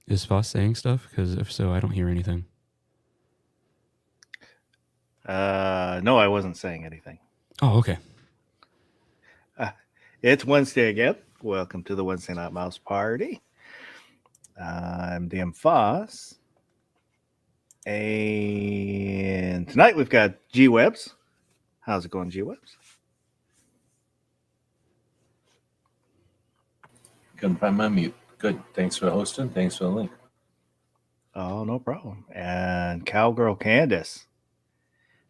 Is Foss saying stuff? Because if so, I don't hear anything. No, I wasn't saying anything. Oh, okay. Uh, it's Wednesday again. Welcome to the Wednesday Night Mouse Party. I'm DM Foss. And tonight we've got G Webs. How's it going, G Webs? Couldn't find my mute. Good. Thanks for hosting. Thanks for the link. Oh, no problem. And Cowgirl Candace.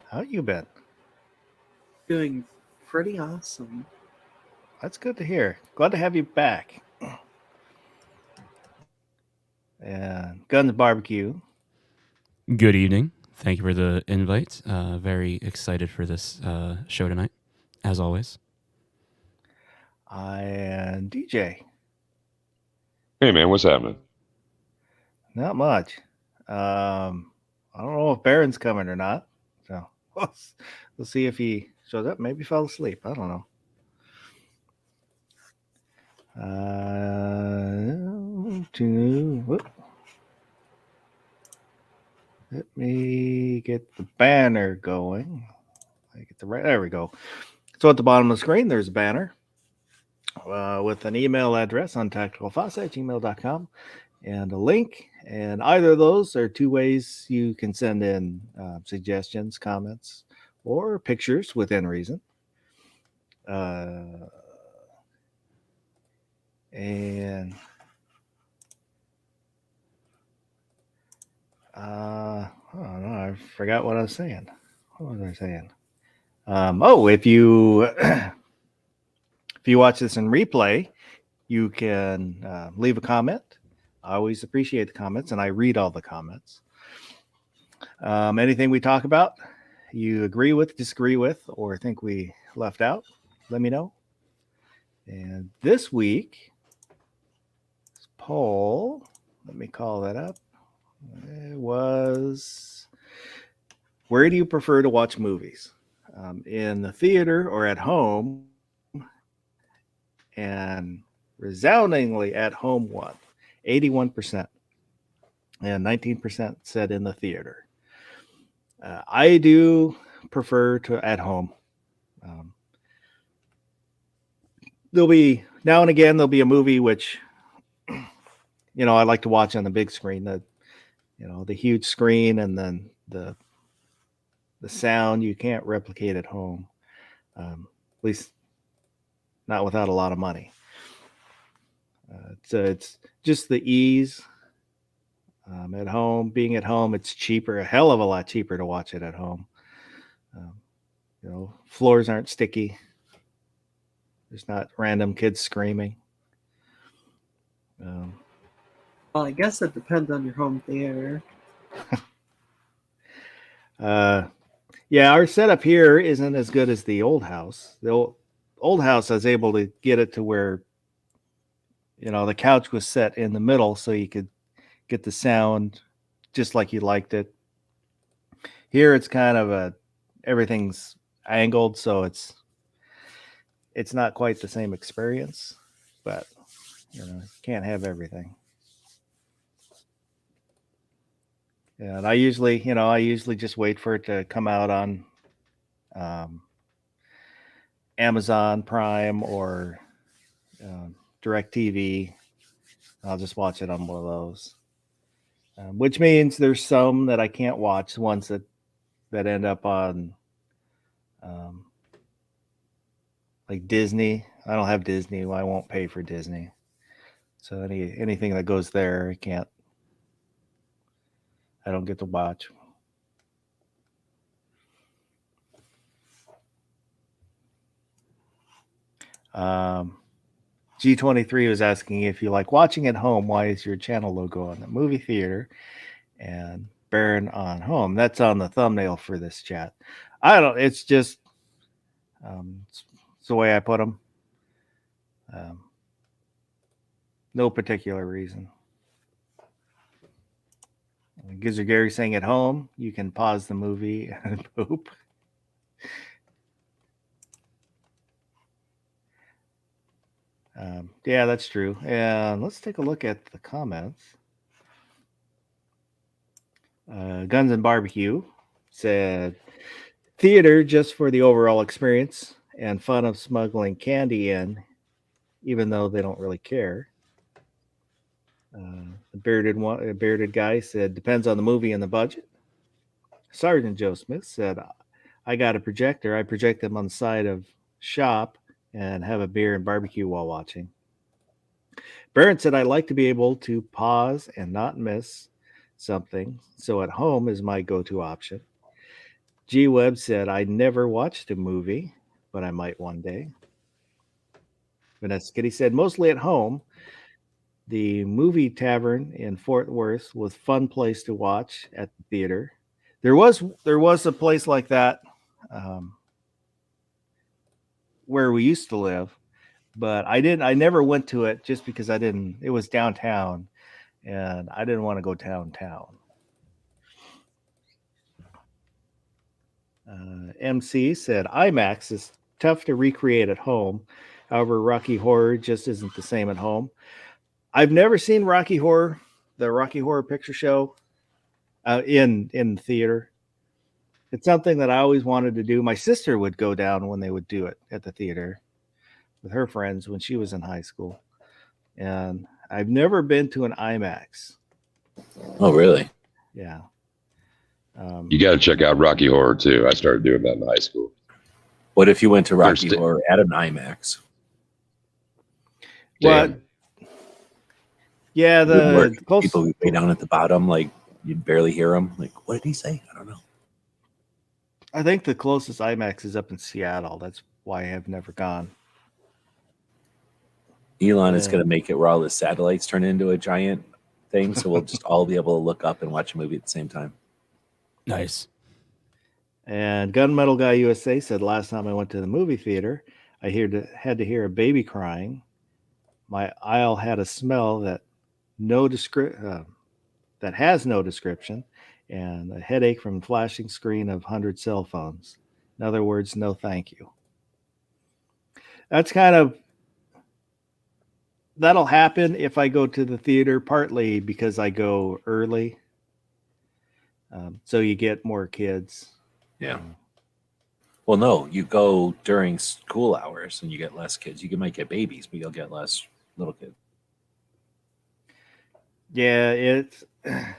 How you been? Doing pretty awesome. That's good to hear. Glad to have you back. And Guns Barbecue. Good evening. Thank you for the invite. Very excited for this show tonight, as always. And DJ. Hey man, what's happening? Not much. I don't know if Baron's coming or not. So we'll see if he shows up. Maybe fell asleep. I don't know. Let me get the banner going. There we go. So at the bottom of the screen, there's a banner with an email address on tacticalfoss@gmail.com and a link. And either of those are two ways you can send in suggestions, comments, or pictures within reason. And I don't know. I forgot what I was saying. What was I saying? If you if you watch this in replay, you can leave a comment. I always appreciate the comments, and I read all the comments. Anything we talk about, you agree with, disagree with, or think we left out, let me know. And this week, poll, let me call that up. It was, where do you prefer to watch movies? In the theater or at home? And resoundingly at home won, 81%. And 19% said in the theater. I do prefer to at home. There'll be now and again there'll be a movie which I like to watch on the big screen, the huge screen, and then the sound you can't replicate at home, at least not without a lot of money. So it's just the ease. At home, being at home, it's cheaper, a hell of a lot cheaper to watch it at home. Floors aren't sticky. There's not random kids screaming. Well, I guess it depends on your home theater. Yeah, our setup here isn't as good as the old house. The old house, I was able to get it to where, the couch was set in the middle so you could get the sound just like you liked it. Here it's kind of everything's angled, so it's not quite the same experience, but can't have everything. Yeah, and I usually just wait for it to come out on Amazon Prime or DirecTV. I'll just watch it on one of those, which means there's some that I can't watch. Ones that end up on like Disney. I don't have Disney. I won't pay for Disney. So anything that goes there, I don't get to watch. G23 was asking if you like watching at home, why is your channel logo on the movie theater and Baron on home? That's on the thumbnail for this chat. I don't, it's just, it's the way I put them. No particular reason. Gizzard Gary saying at home, you can pause the movie and poop. Yeah, that's true. And let's take a look at the comments. Guns and Barbecue said theater just for the overall experience and fun of smuggling candy in, even though they don't really care. A bearded guy said depends on the movie and the budget. Sergeant Joe Smith said, I got a projector. I project them on the side of shop and have a beer and barbecue while watching. Barrett said, I like to be able to pause and not miss something, so at home is my go-to option. G Webb said, I never watched a movie, but I might one day. Vanessa Kitty said, mostly at home. The movie tavern in Fort Worth was a fun place to watch at the theater. There was a place like that where we used to live, but I never went to it just because it was downtown and I didn't want to go downtown. MC said IMAX is tough to recreate at home. However, Rocky Horror just isn't the same at home. I've never seen Rocky Horror, the Rocky Horror Picture Show, in theater. It's something that I always wanted to do. My sister would go down when they would do it at the theater with her friends when she was in high school. And I've never been to an IMAX. Oh, really? Yeah. You got to check out Rocky Horror too. I started doing that in high school. What if you went to Rocky First- Horror at an IMAX? Well, Damn. yeah, the close, People way down at the bottom, like you'd barely hear them. Like, what did he say? I don't know. I think the closest IMAX is up in Seattle. That's why I have never gone. Elon is Yeah. going to make it where all the satellites turn into a giant thing, so we'll just all be able to look up and watch a movie at the same time. Nice. And Gunmetal Guy USA said last time I went to the movie theater, I had to hear a baby crying. My aisle had a smell that has no description, and a headache from flashing screen of 100 cell phones. In other words, no thank you. That'll happen if I go to the theater, partly because I go early. So you get more kids. Yeah. Well, no, you go during school hours and you get less kids. You might get babies, but you'll get less little kids. Yeah, it's. If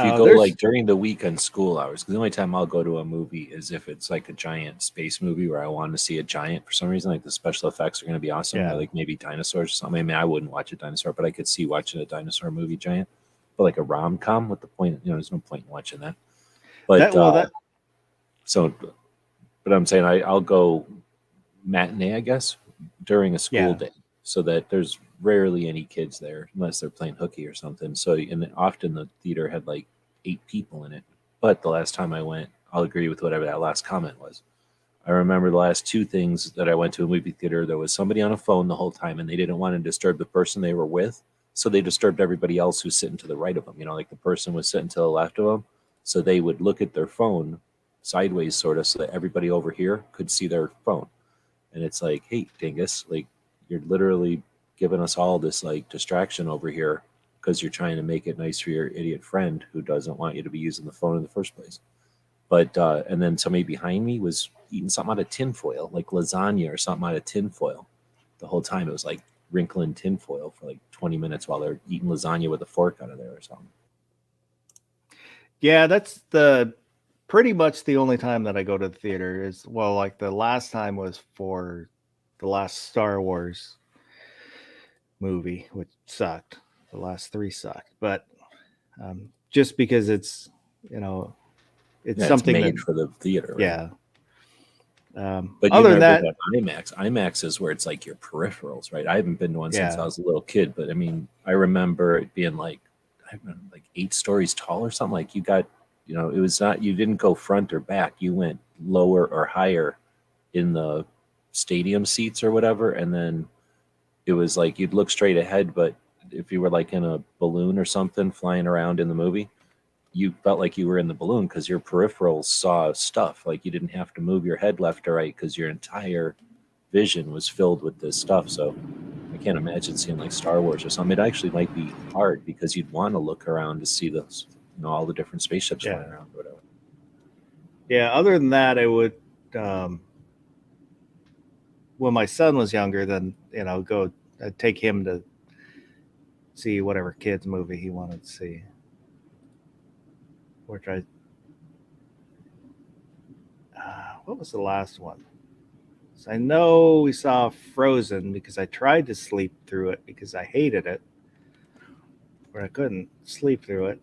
you go like during the week on school hours, because the only time I'll go to a movie is if it's like a giant space movie where I want to see a giant for some reason, like the special effects are going to be awesome. Yeah. Like maybe dinosaurs or something. I mean, I wouldn't watch a dinosaur, but I could see watching a dinosaur movie giant. But like a rom-com, what the point? There's no point in watching that. But but I'm saying I'll go matinee, I guess, during a school day, so that there's rarely any kids there unless they're playing hooky or something. So, and often the theater had like 8 people in it. But the last time I went, I'll agree with whatever that last comment was. I remember the last 2 things that I went to a movie theater. There was somebody on a phone the whole time, and they didn't want to disturb the person they were with, so they disturbed everybody else who's sitting to the right of them. Like the person was sitting to the left of them, so they would look at their phone sideways, sort of, so that everybody over here could see their phone. And it's like, hey, dingus, like you're literally giving us all this like distraction over here because you're trying to make it nice for your idiot friend who doesn't want you to be using the phone in the first place. But and then somebody behind me was eating something out of tinfoil, like lasagna or something out of tinfoil. The whole time it was like wrinkling tinfoil for like 20 minutes while they're eating lasagna with a fork out of there or something. Yeah, that's pretty much the only time that I go to the theater is, well, like the last time was for the last Star Wars movie, which sucked. The last 3 sucked, but just because it's something it's made that, for the theater. Right? Yeah. But other than that, IMAX is where it's like your peripherals, right? I haven't been to one since Yeah. I was a little kid, but I mean, I remember it being like 8 stories tall or something. Like you got, it was not, you didn't go front or back. You went lower or higher in the stadium seats or whatever. And then it was like, you'd look straight ahead, but if you were like in a balloon or something flying around in the movie, you felt like you were in the balloon because your peripherals saw stuff. Like you didn't have to move your head left or right because your entire vision was filled with this stuff. So I can't imagine seeing like Star Wars or something. It actually might be hard because you'd want to look around to see the all the different spaceships Yeah. flying around, or whatever. Yeah. Other than that, I would, when my son was younger, then, I'd take him to see whatever kids movie he wanted to see. Which what was the last one? So I know we saw Frozen because I tried to sleep through it because I hated it, but I couldn't sleep through it.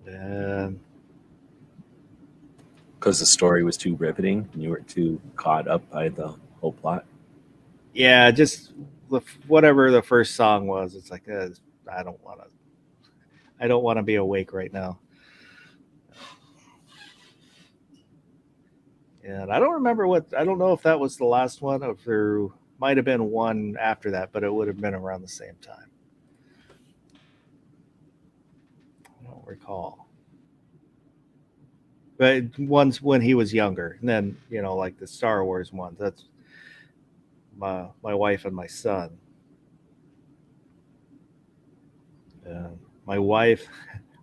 And Because the story was too riveting and you were too caught up by the whole plot. yeah, just whatever the first song was, it's like I don't want to be awake right now. And I don't know if that was the last one, or if there might have been one after that, but it would have been around the same time. I don't recall. But one's when he was younger, and then like the Star Wars ones. That's my wife and my son. My wife,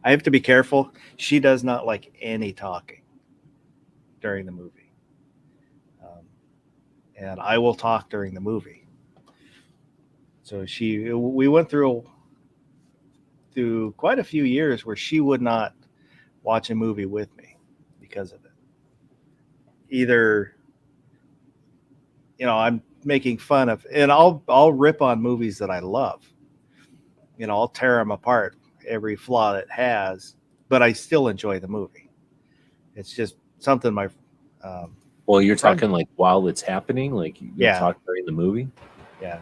I have to be careful. She does not like any talking during the movie. And I will talk during the movie. So we went through quite a few years where she would not watch a movie with me because of it. Either, I'm making fun of, and I'll rip on movies that I love. I'll tear them apart, every flaw it has, but I still enjoy the movie. It's just something Well, you're talking like while it's happening, like you Yeah. talk during the movie. yeah.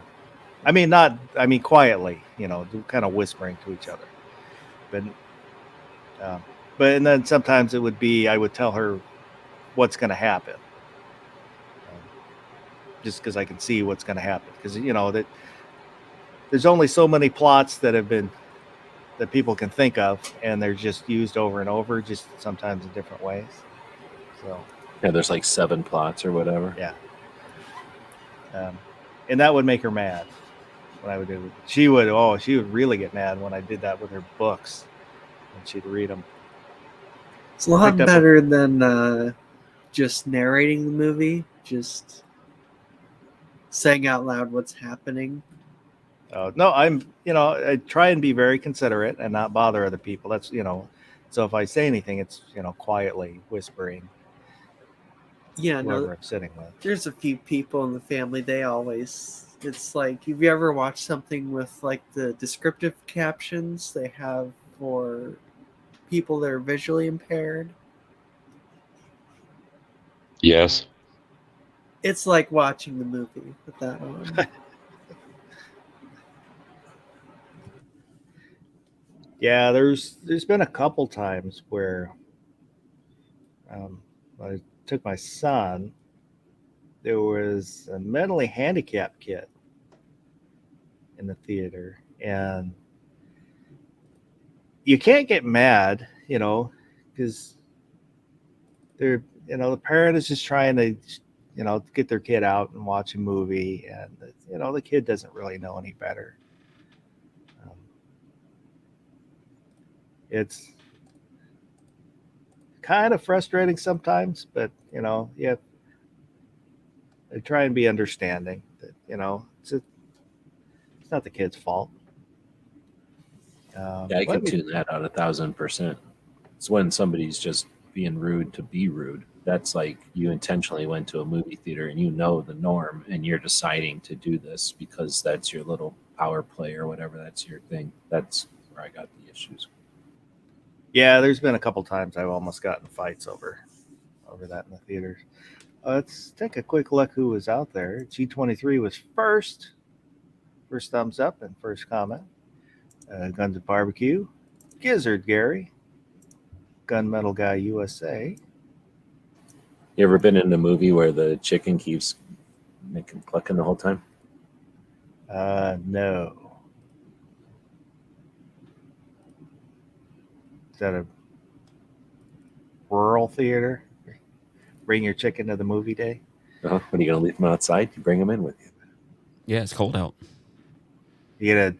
Quietly, kind of whispering to each other. And then sometimes it would be, I would tell her what's going to happen. Just because I can see what's going to happen. Because, that there's only so many plots that people can think of, and they're just used over and over, just sometimes in different ways. So, Yeah, there's like 7 plots or whatever. yeah. And that would make her mad when I would do it. She would really get mad when I did that with her books, and she'd read them. It's a lot Picked up better than just narrating the movie, just saying out loud what's happening. No, I try and be very considerate and not bother other people. That's, so if I say anything, it's, quietly whispering Yeah, whoever no, I'm sitting with. there's a few people in the family, it's like, have you ever watched something with like the descriptive captions they have for people that are visually impaired? Yes. It's like watching the movie with that on. Yeah, there's been a couple times where I took my son. There was a mentally handicapped kid in the theater, and you can't get mad, because they're, the parent is just trying to, get their kid out and watch a movie, and the kid doesn't really know any better. It's kind of frustrating sometimes, but I try and be understanding that it's not the kid's fault. Yeah, I can tune that out 1,000%. It's when somebody's just being rude to be rude. That's like you intentionally went to a movie theater and you know the norm, and you're deciding to do this because that's your little power play or whatever. That's your thing. That's where I got the issues. Yeah, there's been a couple times I've almost gotten fights over that in the theaters. Let's take a quick look who was out there. G23 was first thumbs up and first comment. Guns and Barbecue, Gizzard Gary, Gunmetal Guy USA. You ever been in a movie where the chicken keeps clucking the whole time? No. Is that a rural theater? Bring your chicken to the movie day? When are you going to leave them outside? You bring them in with you. Yeah, it's cold out. You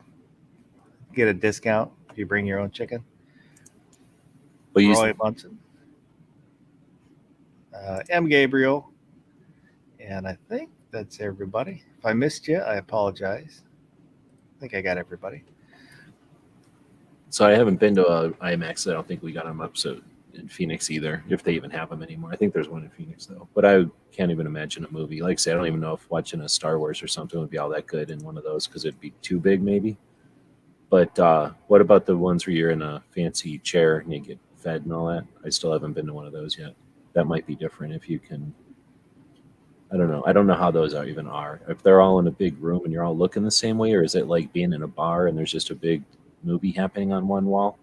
get a discount if you bring your own chicken? But you, Roy Munson, M. Gabriel, and I think that's everybody. If I missed you, I apologize. I think I got everybody. so I haven't been to a IMAX. I don't think we got them up in Phoenix either, if they even have them anymore. I think there's one in Phoenix though. But I can't even imagine a movie. Like I say, I don't even know if watching a Star Wars or something would be all that good in one of those because it'd be too big maybe. But what about the ones where you're in a fancy chair and you get fed and all that? I still haven't been to one of those yet. That might be different if you can. I don't know. I don't know how those even are. If they're all in a big room and you're all looking the same way, or is it like being in a bar and there's just a big movie happening on one wall?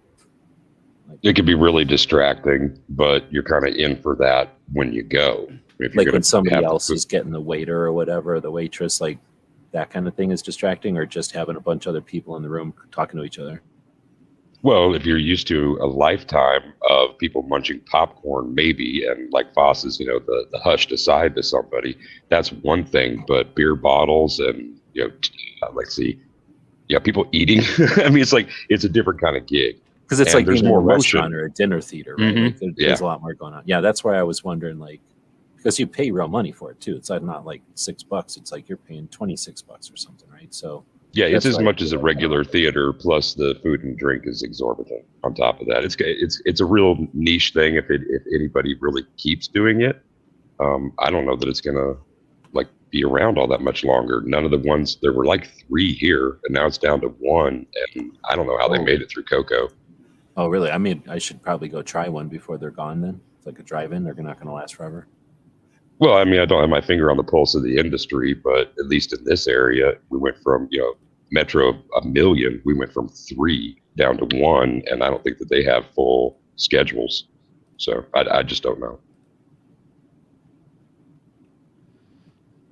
It could be really distracting, but you're kind of in for that when you go. If you're Like when somebody have else is getting the waiter or whatever, the waitress, like that kind of thing is distracting, or just having a bunch of other people in the room talking to each other. Well, if you're used to a lifetime of people munching popcorn, maybe, and like Foss's, the hushed aside to somebody, that's one thing. But beer bottles and, let's see, people eating. I mean, it's a different kind of gig. Because it's And like there's being in a more restaurant motion. or a dinner theater, right? Mhm. Like there's a lot more going on. Yeah, that's why I was wondering, like, because you pay real money for it too. It's not like $6. It's like you're paying $26 or something, right? So Yeah, it's that's as why- much as a regular theater, plus the food and drink is exorbitant on top of that. It's a real niche thing if anybody really keeps doing it. I don't know that it's gonna like be around all that much longer. None of the ones, there were like 3 here, and now it's down to 1, and I don't know how they made it through Coco. Oh, really? I mean, I should probably go try one before they're gone. Then it's like a drive-in. They're not going to last forever. Well, I mean, I don't have my finger on the pulse of the industry, but at least in this area, we went from, Metro 1 million, we went from 3 down to 1, and I don't think that they have full schedules. So I just don't know.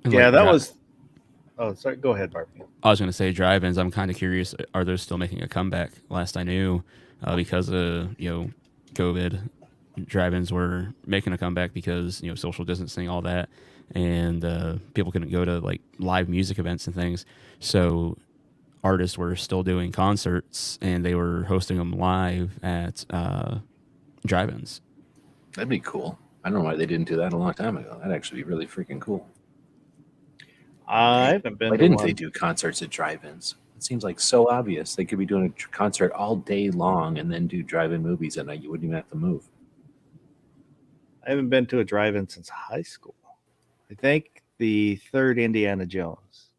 And Yeah, like that was. Oh, sorry. Go ahead, Barbie. I was going to say drive-ins. I'm kind of curious. Are those still making a comeback? Last I knew, because of COVID, drive-ins were making a comeback because social distancing, all that, and people couldn't go to like live music events and things. So artists were still doing concerts and they were hosting them live at drive-ins. That'd be cool. I don't know why they didn't do that a long time ago. That'd actually be really freaking cool. I haven't been. Why to didn't one. they do concerts at drive-ins? It seems like so obvious. They could be doing a concert all day long and then do drive-in movies at night. You wouldn't even have to move. I haven't been to a drive-in since high school. I think the third Indiana Jones.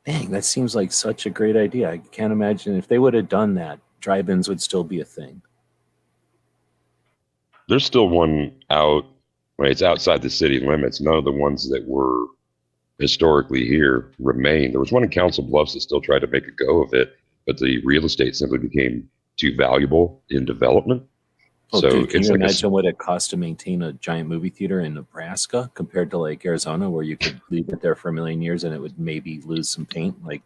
Dang, that seems like such a great idea. I can't imagine if they would have done that, drive-ins would still be a thing. There's still one out. When it's outside the city limits. None of the ones that were historically here remain. There was one in Council Bluffs that still tried to make a go of it, but the real estate simply became too valuable in development. Oh, So dude, can it's you like imagine what it costs to maintain a giant movie theater in Nebraska compared to like Arizona, where you could leave it there for a million years and it would maybe lose some paint? Like,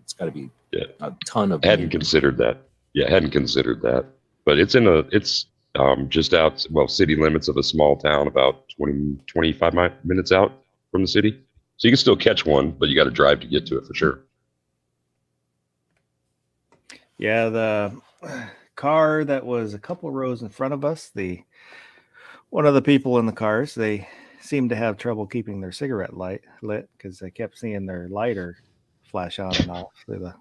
it's got to be a ton of. Hadn't considered that. Yeah, hadn't considered that. But it's just out, city limits of a small town, about 20, 25 minutes out from the city. So you can still catch one, but you got to drive to get to it for sure. Yeah, the car that was a couple rows in front of us, one of the people in the cars, they seemed to have trouble keeping their cigarette light lit because they kept seeing their lighter flash on and off through the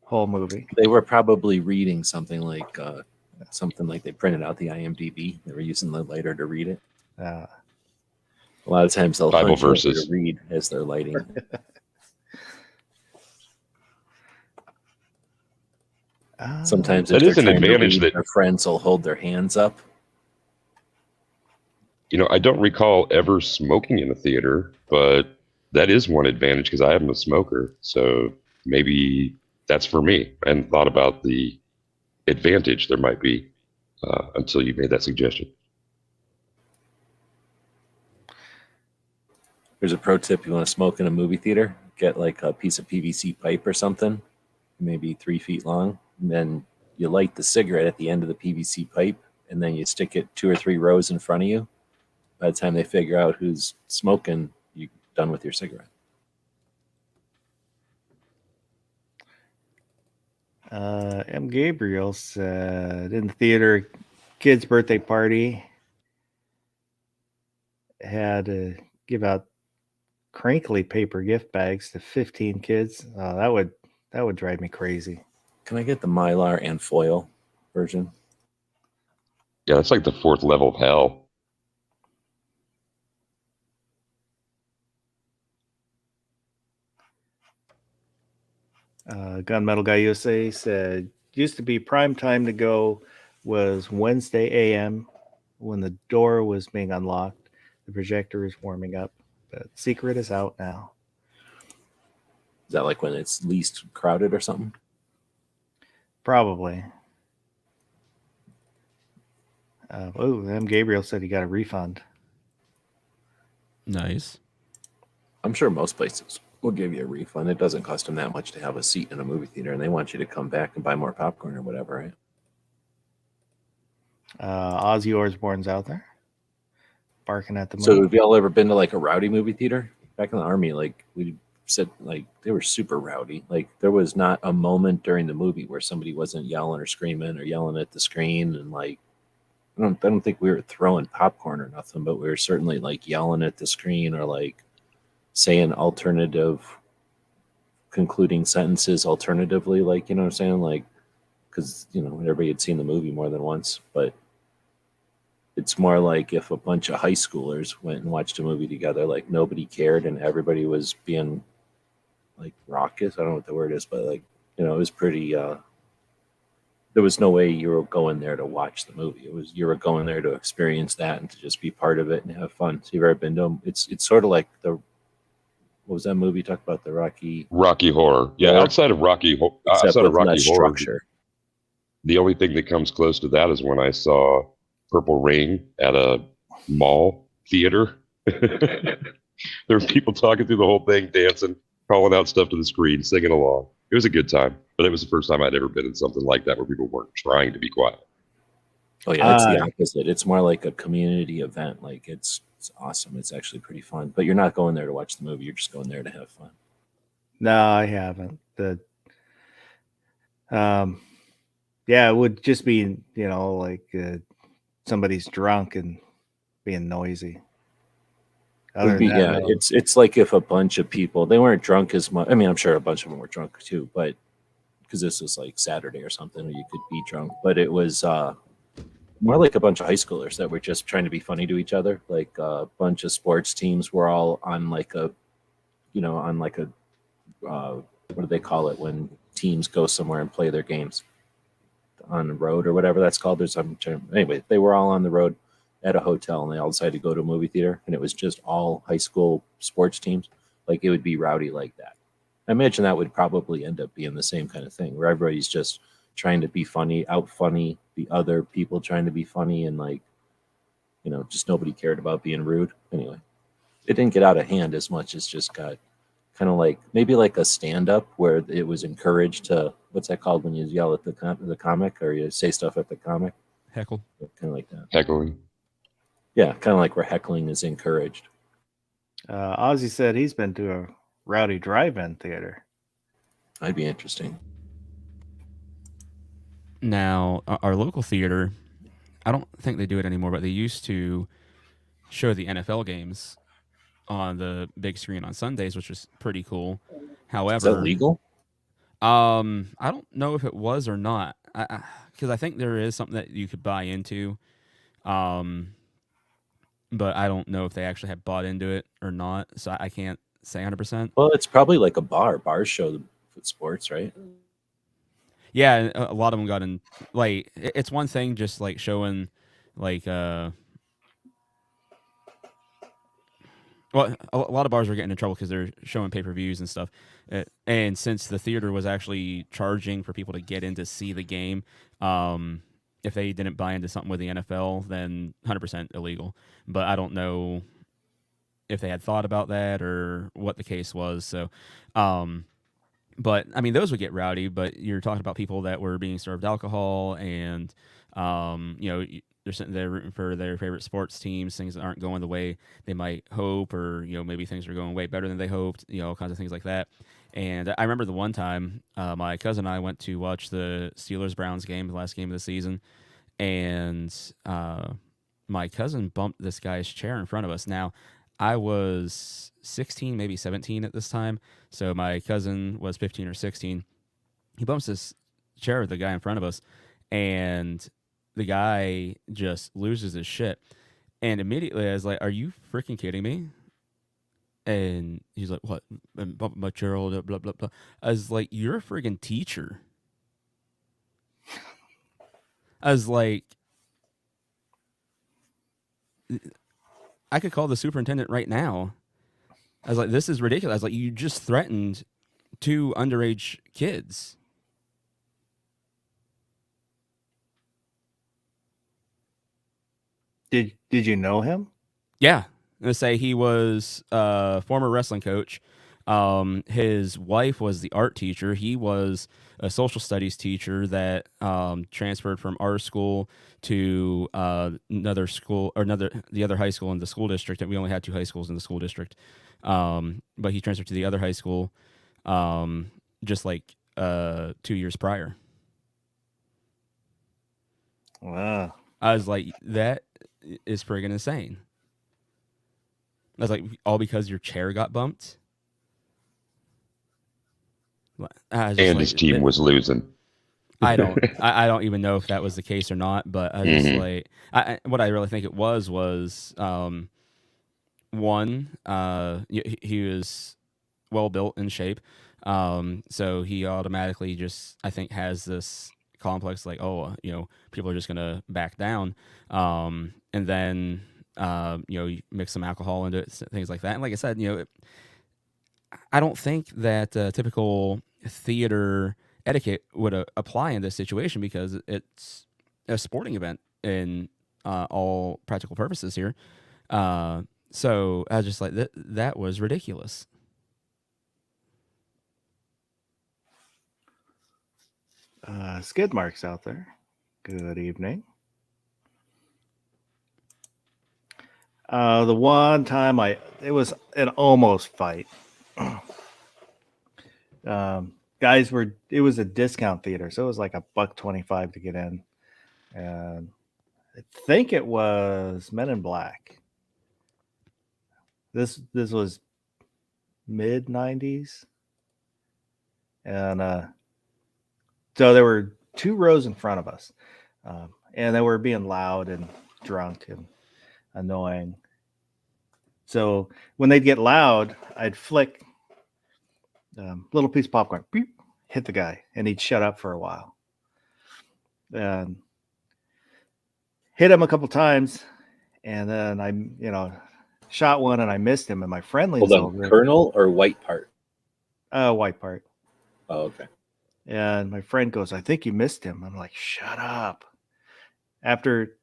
whole movie. They were probably reading something like they printed out the IMDb. They were using the lighter to read it. A lot of times they'll Bible hunch over verses to read as they're lighting. Sometimes that is an advantage that their friends will hold their hands up. I don't recall ever smoking in a theater, but that is one advantage because I am a smoker. So maybe that's for me. I hadn't thought about the advantage there might be until you made that suggestion. Here's a pro tip: you want to smoke in a movie theater, get like a piece of PVC pipe or something, maybe 3 feet long, and then you light the cigarette at the end of the PVC pipe, and then you stick it 2 or 3 rows in front of you. By the time they figure out who's smoking, you're done with your cigarette. M. Gabriel said in the theater, kid's birthday party had to give out crinkly paper gift bags to 15 kids. That would drive me crazy. Can I get the Mylar and foil version? Yeah, that's like the 4th level of hell. Gunmetal Guy USA said used to be prime time to go was Wednesday a.m. when the door was being unlocked. The projector is warming up, but Secret is out now. Is that like when it's least crowded or something? Probably. M. Gabriel said he got a refund. Nice. I'm sure most places will give you a refund. It doesn't cost them that much to have a seat in a movie theater, and they want you to come back and buy more popcorn or whatever, right? Ozzy Osbourne's out there barking at the moon. So have y'all ever been to like a rowdy movie theater? Back in the Army, like we said, like they were super rowdy. Like there was not a moment during the movie where somebody wasn't yelling or screaming or yelling at the screen. And like I don't think we were throwing popcorn or nothing, but we were certainly like yelling at the screen or like saying alternative concluding sentences alternatively, like, you know what I'm saying? Like, because, you know, everybody had seen the movie more than once, but it's more like if a bunch of high schoolers went and watched a movie together, like nobody cared and everybody was being like raucous. I don't know what the word is, but like, you know, it was pretty, there was no way you were going there to watch the movie. It was, you were going there to experience that and to just be part of it and have fun. So you've ever been to them? It's sort of like what was that movie? Talk about the Rocky Horror. Yeah, Horror. outside of Rocky Horror, structure. The only thing that comes close to that is when I saw Purple Rain at a mall theater. There were people talking through the whole thing, dancing, calling out stuff to the screen, singing along. It was a good time, but it was the first time I'd ever been in something like that where people weren't trying to be quiet. Oh yeah, it's the opposite. It's more like a community event. Like it's awesome. It's actually pretty fun. But you're not going there to watch the movie. You're just going there to have fun. No, I haven't. Yeah, it would just be, you know, like somebody's drunk and being noisy. It's like if a bunch of people, they weren't drunk as much. I mean, I'm sure a bunch of them were drunk too, but because this was like Saturday or something, where you could be drunk. But it was more like a bunch of high schoolers that were just trying to be funny to each other. Like a bunch of sports teams were all on like a, you know, on like a, what do they call it when teams go somewhere and play their games on the road or whatever that's called. There's some term. Anyway, they were all on the road at a hotel and they all decided to go to a movie theater, and it was just all high school sports teams. Like it would be rowdy like that. I imagine that would probably end up being the same kind of thing where everybody's just trying to be funny, out funny the other people trying to be funny, and like, you know, just nobody cared about being rude. Anyway, it didn't get out of hand as much as just got kind of like maybe like a stand-up where it was encouraged to, what's that called when you yell at the comic or you say stuff at the comic? Heckle. Kind of like that. Heckling. Yeah, kind of like where heckling is encouraged. Ozzy said he's been to a rowdy drive-in theater. That'd be interesting. Now, our local theater, I don't think they do it anymore, but they used to show the NFL games on the big screen on Sundays, which was pretty cool. However, is that legal? I don't know if it was or not, because I think there is something that you could buy into, but I don't know if they actually have bought into it or not, so I can't say 100%. Well, it's probably like a bar. Bars show sports, right? Yeah, a lot of them got in. Like, it's one thing just like showing, like, well, a lot of bars were getting in trouble because they're showing pay-per-views and stuff. And since the theater was actually charging for people to get in to see the game, if they didn't buy into something with the NFL, then 100% illegal. But I don't know if they had thought about that or what the case was. So, but I mean, those would get rowdy. But you're talking about people that were being served alcohol, and you know, they're sitting there rooting for their favorite sports teams, things that aren't going the way they might hope, or, you know, maybe things are going way better than they hoped, you know, all kinds of things like that. And I remember the one time my cousin and I went to watch the Steelers Browns game, the last game of the season, and my cousin bumped this guy's chair in front of us. Now, I was 16, maybe 17 at this time, so my cousin was 15 or 16. He bumps this chair with the guy in front of us, and the guy just loses his shit. And immediately I was like, "Are you freaking kidding me?" And he's like, "What? I'm bumping my chair all day, blah blah blah." I was like, "You're a friggin' teacher." I was like, I could call the superintendent right now. I was like, "This is ridiculous." I was like, "You just threatened two underage kids." Did you know him? Yeah, let's say he was a former wrestling coach. His wife was the art teacher. He was a social studies teacher that transferred from our school to another school or the other high school in the school district. And we only had two high schools in the school district, but he transferred to the other high school just like 2 years prior. Wow. I was like, that is friggin' insane. I was like, all because your chair got bumped. I was just And like, his team was losing. I don't even know if that was the case or not, but I was just like, what I really think it was one, he was well built in shape, so he automatically just I think has this complex like, oh, people are just gonna back down, and then you mix some alcohol into it, things like that, and like I said, I don't think that typical theater etiquette would apply in this situation because it's a sporting event in all practical purposes here. So I was just like, that was ridiculous. Skid marks out there. Good evening. The one time it was an almost fight. It was a discount theater, so it was like $1.25 to get in, and I think it was Men in Black. This was mid '90s, and so there were two rows in front of us, and they were being loud and drunk and annoying. So when they'd get loud, I'd flick little piece of popcorn, beep, hit the guy, and he'd shut up for a while. And hit him a couple times, and then I, shot one and I missed him, and my friend leans Hold on, over. Colonel or white part? White part. Oh, okay. And my friend goes, "I think you missed him." I'm like, "Shut up." After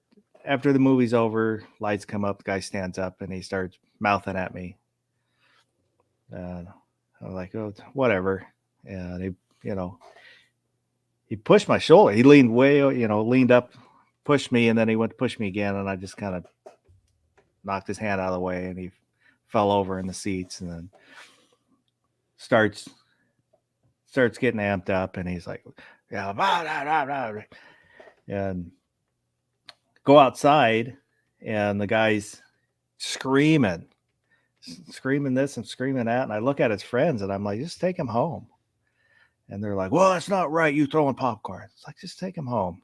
the movie's over, lights come up, the guy stands up and he starts mouthing at me. And I'm like, "Oh, whatever." And he pushed my shoulder. He leaned leaned up, pushed me, and then he went to push me again, and I just kind of knocked his hand out of the way, and he fell over in the seats, and then starts getting amped up, and he's like, "Yeah, blah, blah, blah, blah," and go outside, and the guy's screaming this and screaming that, and I look at his friends, and I'm like, "Just take him home." And they're like, "Well, that's not right. You throwing popcorn." It's like, just take him home.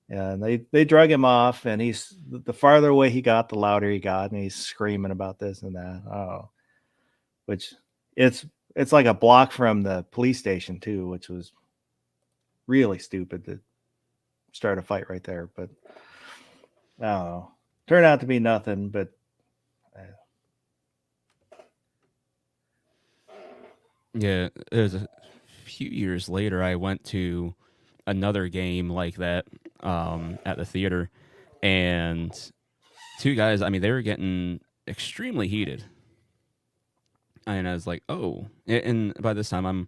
And they drug him off, and he's the farther away he got, the louder he got, and he's screaming about this and that. Oh, which it's like a block from the police station too, which was really stupid to start a fight right there. But I don't know. Turned out to be nothing, but Yeah, it was a few years later. I went to another game like that at the theater, and two guys. I mean, they were getting extremely heated, and I was like, "Oh!" And by this time, I'm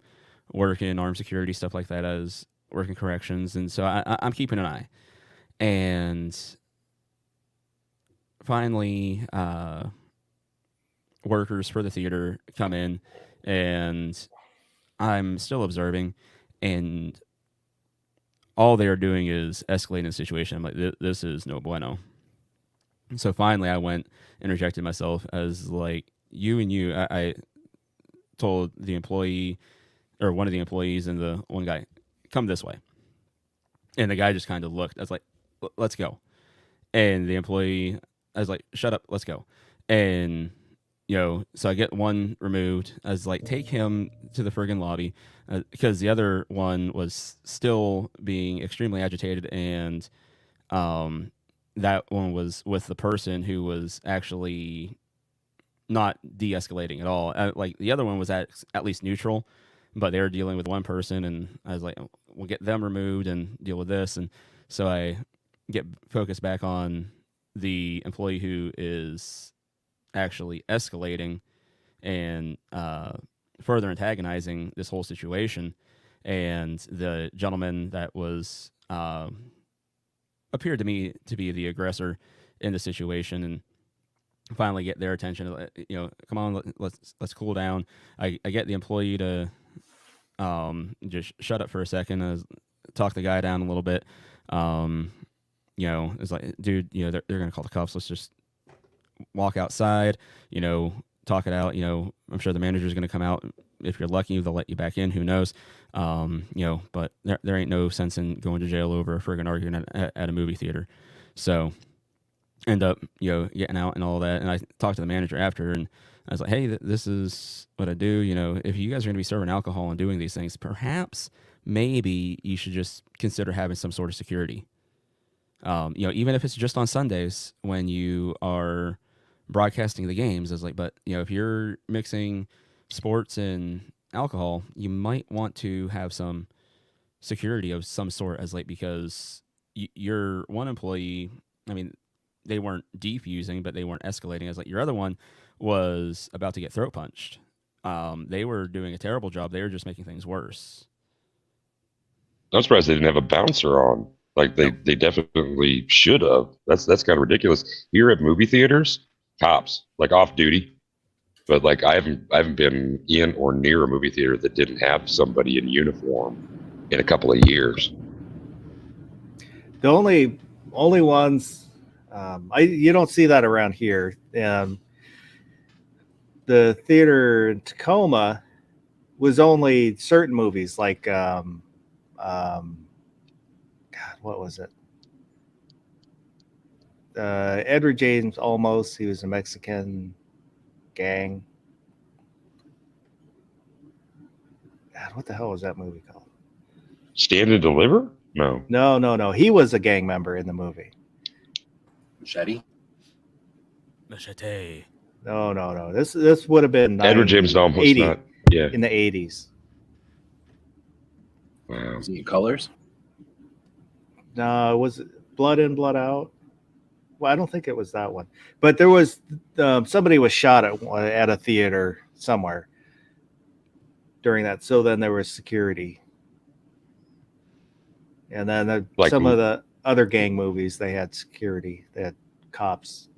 working armed security stuff like that. I was working corrections, and so I'm keeping an eye. And finally, workers for the theater come in, and I'm still observing, and all they are doing is escalating the situation. I'm like, this is no bueno. So finally, I went, interjected myself as like, you and you. I told the employee, or one of the employees, and the one guy, come this way. And the guy just kind of looked. I was like, let's go. And the employee, I was like, shut up, let's go. And, so I get one removed. I was like, take him to the friggin' lobby, because the other one was still being extremely agitated. And that one was with the person who was actually not de-escalating at all. Like the other one was at least neutral, but they were dealing with one person, and I was like, we'll get them removed and deal with this. And so I get focused back on the employee who is actually escalating and further antagonizing this whole situation. And the gentleman that was appeared to me to be the aggressor in the situation, and finally get their attention. Come on, let's cool down. I get the employee to just shut up for a second, talk the guy down a little bit. It's like, dude, they're gonna call the cops. Let's just walk outside. Talk it out. I'm sure the manager's gonna come out. If you're lucky, they'll let you back in. Who knows? But there ain't no sense in going to jail over a friggin' argument at a movie theater. So end up, getting out and all that. And I talked to the manager after, and I was like, hey, this is what I do. If you guys are going to be serving alcohol and doing these things, perhaps maybe you should just consider having some sort of security. Even if it's just on Sundays when you are broadcasting the games. I was like, but if you're mixing sports and alcohol, you might want to have some security of some sort, as like, because your one employee, I mean, they weren't defusing, but they weren't escalating. As like, your other one was about to get throat punched. They were doing a terrible job. They were just making things worse. I'm surprised they didn't have a bouncer on. Like they definitely should have. That's kind of ridiculous. Here at movie theaters, cops, like off duty. But like I haven't been in or near a movie theater that didn't have somebody in uniform in a couple of years. The only ones you don't see that around here. The theater in Tacoma was only certain movies, like God, what was it? Edward James Olmos. He was a Mexican gang. God, what the hell was that movie called? Stand and Deliver? No. No. He was a gang member in the movie. Machete? Machete. No. This would have been Edward James Olmos. 80, Not. Yeah. in the 80s. Wow. Is he in Colors? No, was it Blood In, Blood Out? Well, I don't think it was that one. But there was somebody was shot at a theater somewhere during that. So then there was security. And then some of the other gang movies, they had security. They had cops.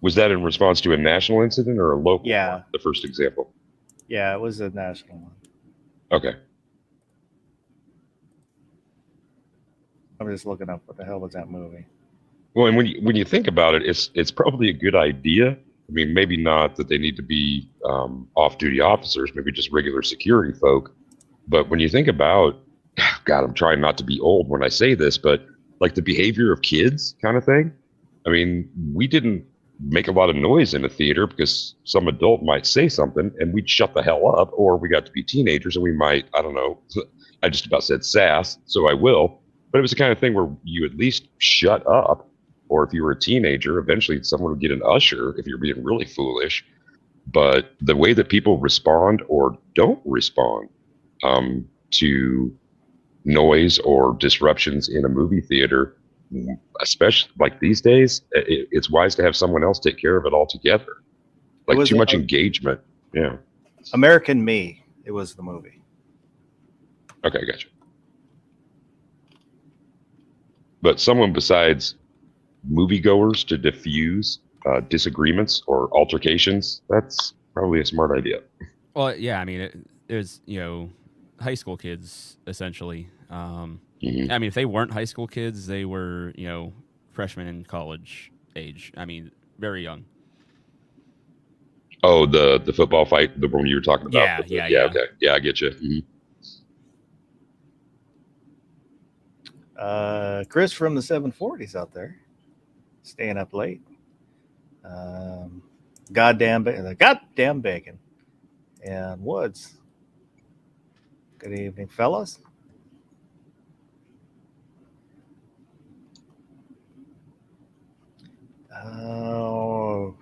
Was that in response to a national incident or a local Yeah. one, the first example? Yeah, it was a national one. Okay. I'm just looking up what the hell was that movie. Well, and when you think about it, it's probably a good idea. I mean, maybe not that they need to be off-duty officers, maybe just regular security folk. But when you think about, God, I'm trying not to be old when I say this, but like the behavior of kids kind of thing. I mean, we didn't make a lot of noise in a theater because some adult might say something and we'd shut the hell up, or we got to be teenagers and we might, I don't know, I just about said sass, so I will. But it was the kind of thing where you at least shut up. Or if you were a teenager, eventually someone would get an usher if you're being really foolish. But the way that people respond or don't respond to noise or disruptions in a movie theater, especially like these days, it's wise to have someone else take care of it altogether. Like too much engagement. Yeah. American Me. It was the movie. Okay, gotcha. But someone besides moviegoers to diffuse disagreements or altercations, that's probably a smart idea. Well, yeah, I mean, it was, high school kids essentially. Mhm. I mean, if they weren't high school kids, they were, freshmen in college age. I mean, very young. Oh, the football fight, the one you were talking about. Yeah, yeah, Yeah, yeah. okay, yeah, I get you. Mhm. Chris from the 740s out there, staying up late. Goddamn bacon and Woods. Good evening, fellas. Oh,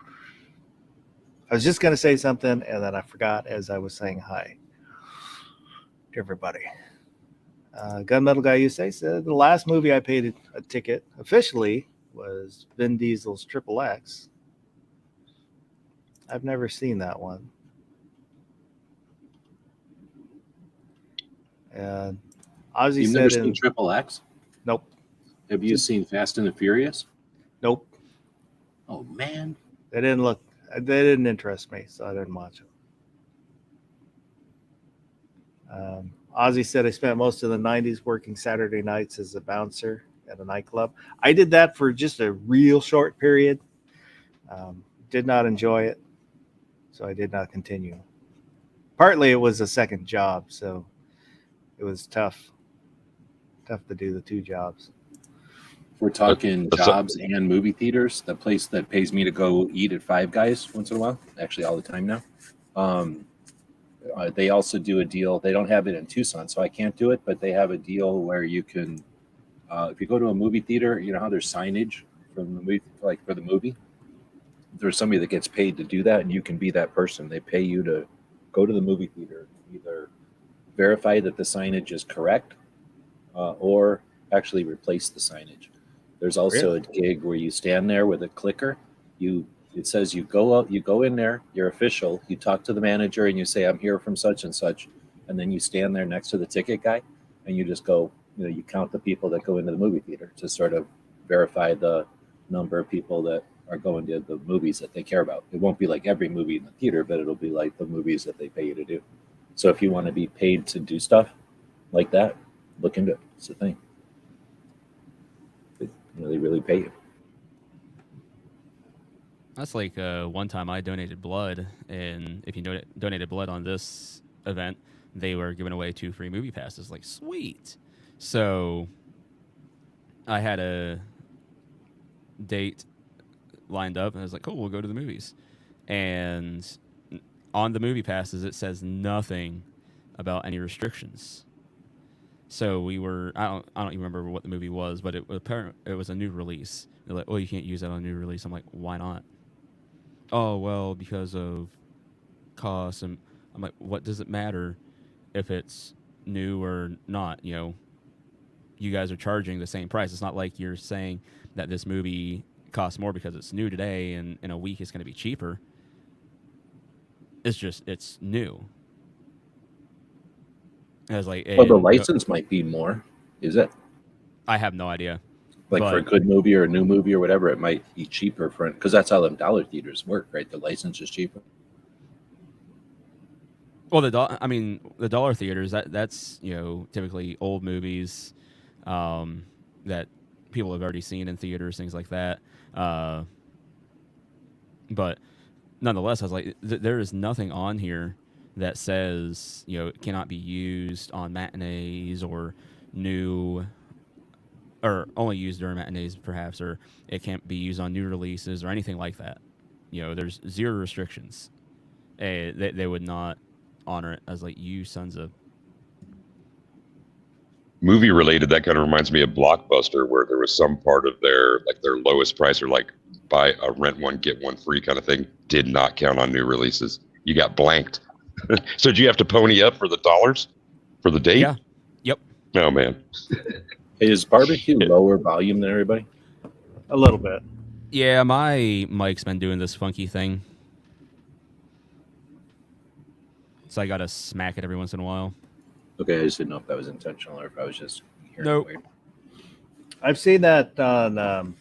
I was just gonna say something and then I forgot as I was saying hi to everybody. Gunmetal Guy USA said the last movie I paid a ticket officially was Vin Diesel's Triple X. I've never seen that one. And Ozzy You've said never seen Triple X? Nope. Have you seen Fast and the Furious? Nope. Oh man, They didn't interest me, so I didn't watch them. Ozzy said I spent most of the 90s working Saturday nights as a bouncer at a nightclub. I did that for just a real short period. Did not enjoy it, so I did not continue. Partly it was a second job, so it was tough to do the two jobs. we're talking That's- jobs and movie theaters. The place that pays me to go eat at Five Guys once in a while, actually all the time now. They also do a deal. They don't have it in Tucson, so I can't do it. But they have a deal where you can, if you go to a movie theater, you know how there's signage from the movie, like for the movie. There's somebody that gets paid to do that, and you can be that person. They pay you to go to the movie theater, either verify that the signage is correct, or actually replace the signage. There's also a gig where you stand there with a clicker. It says you go out, you go in there, you're official, you talk to the manager and you say, I'm here from such and such. And then you stand there next to the ticket guy and you just go, you count the people that go into the movie theater to sort of verify the number of people that are going to the movies that they care about. It won't be like every movie in the theater, but it'll be like the movies that they pay you to do. So if you want to be paid to do stuff like that, look into it. It's a thing. They really pay you. That's like one time I donated blood, and if you donated blood on this event, they were giving away 2 free movie passes. Like, sweet. So I had a date lined up, and I was like, cool, we'll go to the movies. And on the movie passes, it says nothing about any restrictions. So we were, I don't even remember what the movie was, but it was a new release. They're like, oh, you can't use that on a new release. I'm like, why not? Oh, well, because of costs. And I'm like, what does it matter if it's new or not? You guys are charging the same price. It's not like you're saying that this movie costs more because it's new today and in a week it's going to be cheaper. It's new. I was like, Well, the license might be more, is it? I have no idea. Like for a good movie or a new movie or whatever, it might be cheaper for it because that's how them dollar theaters work, right? The license is cheaper. Well, the dollar theaters, that's typically old movies that people have already seen in theaters, things like that. But nonetheless, I was like, there is nothing on here that says it cannot be used on matinees or new, or only used during matinees, perhaps, or it can't be used on new releases or anything like that. There's zero restrictions. They would not honor it. I was like, you sons of. Movie related, that kind of reminds me of Blockbuster, where there was some part of their lowest price, or like buy a rent one get one free kind of thing, did not count on new releases. You got blanked. So did you have to pony up for the dollars for the date? Yeah. Yep. Oh man. Is barbecue lower volume than everybody? A little bit. Yeah, my mic's been doing this funky thing, so I gotta smack it every once in a while. Okay, I just didn't know if that was intentional or if I was just hearing Nope. weird. I've seen that on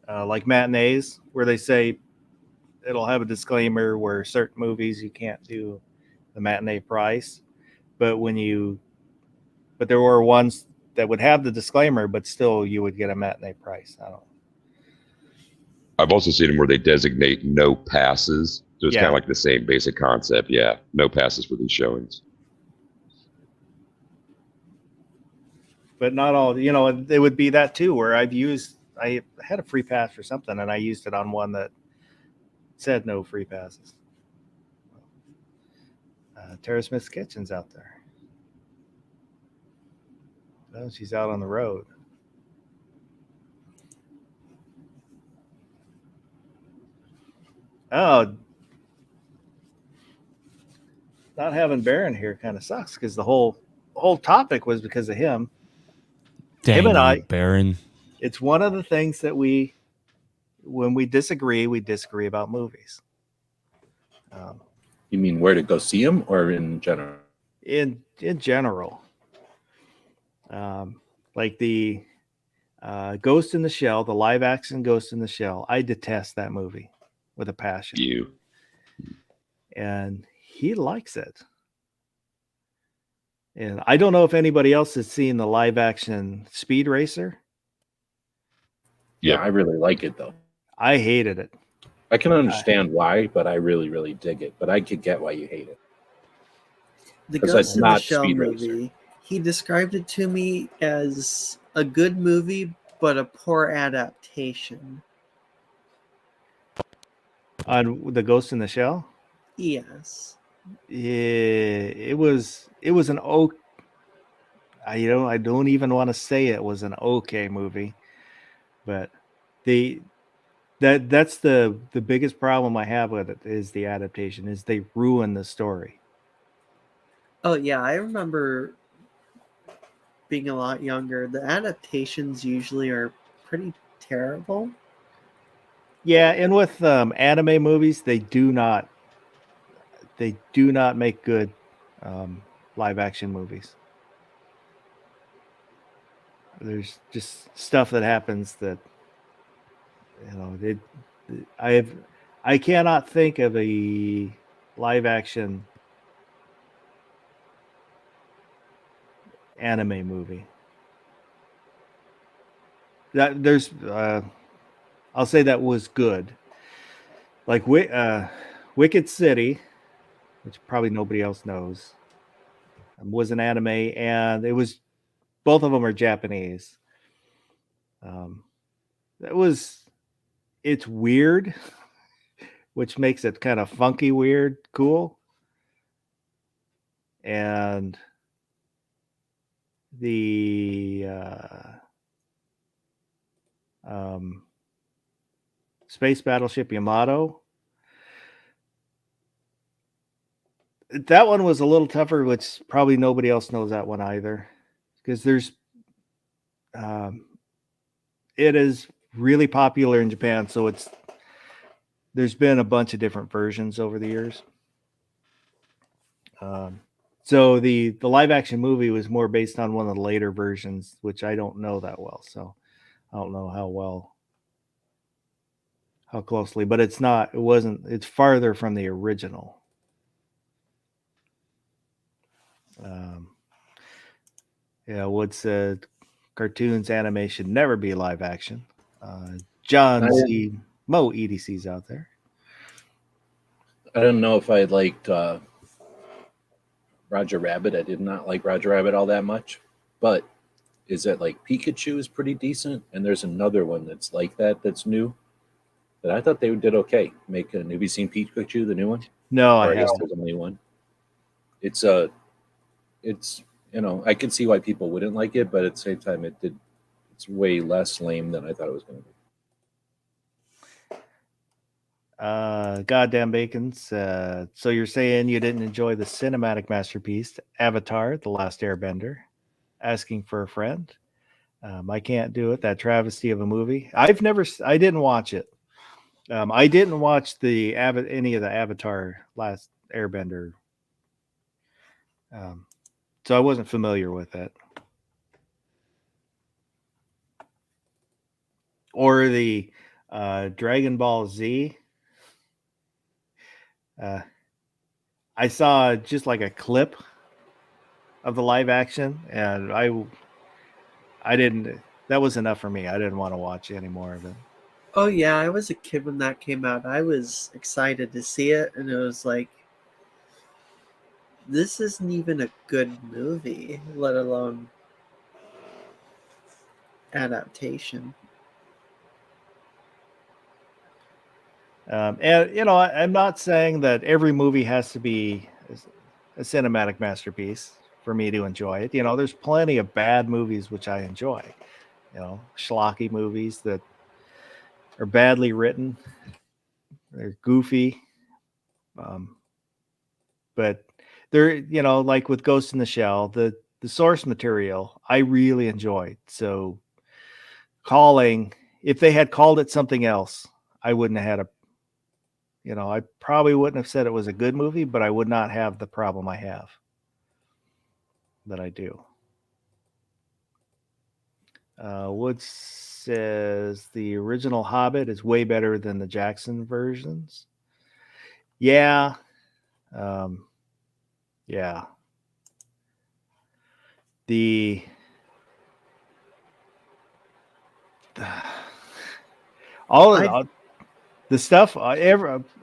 like matinees where they say it'll have a disclaimer where certain movies you can't do the matinee price, but there were ones that would have the disclaimer, but still you would get a matinee price. I don't. I've also seen them where they designate no passes. So it's Yeah. kind of like the same basic concept. Yeah, no passes for these showings. But not all. It would be that too, where I had a free pass for something, and I used it on one that said no free passes. Tara Smith's Kitchen's out there. Oh, she's out on the road. Oh, not having Baron here kind of sucks because the whole topic was because of him. Dang and you, I- Baron. It's one of the things that when we disagree about movies. You mean where to go see them, or in general? In general, like the Ghost in the Shell, the live action Ghost in the Shell, I detest that movie with a passion. You. And he likes it. And I don't know if anybody else has seen the live action Speed Racer. Yeah, Yep. I really like it though. I hated it. I can understand why, but I really, really dig it. But I could get why you hate it. The 'Cause Ghost it's in the not Shell Speed Racer. movie, he described it to me as a good movie, but a poor adaptation. On the Ghost in the Shell, Yes. it was an I don't even want to say it was an okay movie, but that's the biggest problem I have with it is the adaptation, is they ruin the story. Oh yeah, I remember being a lot younger. The adaptations usually are pretty terrible. Yeah, and with anime movies, they do not make good live action movies. There's just stuff that happens that I cannot think of a live action anime movie. That there's I'll say that was good. Like Wicked City, which probably nobody else knows, was an anime, and both of them are Japanese. It's weird, which makes it kind of funky, weird, cool. And the Space Battleship Yamato, that one was a little tougher, which probably nobody else knows that one either, because it is really popular in Japan, so there's been a bunch of different versions over the years. So the live action movie was more based on one of the later versions, which I don't know that well, so I don't know how closely, but it's farther from the original. Wood said cartoons animation should never be live action. John C. Mo EDC's out there. I don't know if I liked Roger Rabbit. I did not like Roger Rabbit all that much, but is it like Pikachu is pretty decent, and there's another one that's like that's new. But I thought they did okay. Have you seen Pikachu, the new one? No, Or I guess haven't. there's only one. It's I can see why people wouldn't like it, but at the same time, it's way less lame than I thought it was going to be. Goddamn Bacons. So you're saying you didn't enjoy the cinematic masterpiece, Avatar: The Last Airbender? Asking for a friend. I can't do it. That travesty of a movie. I didn't watch it. I didn't watch any of the Avatar Last Airbender. So I wasn't familiar with it. Or the Dragon Ball Z. I saw just like a clip of the live action, and I didn't. That was enough for me. I didn't want to watch any more of it. Oh yeah, I was a kid when that came out. I was excited to see it, and it was like, this isn't even a good movie, let alone adaptation. And I'm not saying that every movie has to be a cinematic masterpiece for me to enjoy it. There's plenty of bad movies which I enjoy. Schlocky movies that are badly written, they're goofy, but they're like with Ghost in the Shell, the source material I really enjoyed. So if they had called it something else, I wouldn't have had I probably wouldn't have said it was a good movie, but I would not have the problem I have that I do. Woods says the original Hobbit is way better than the Jackson versions. Yeah. Yeah. All the stuff,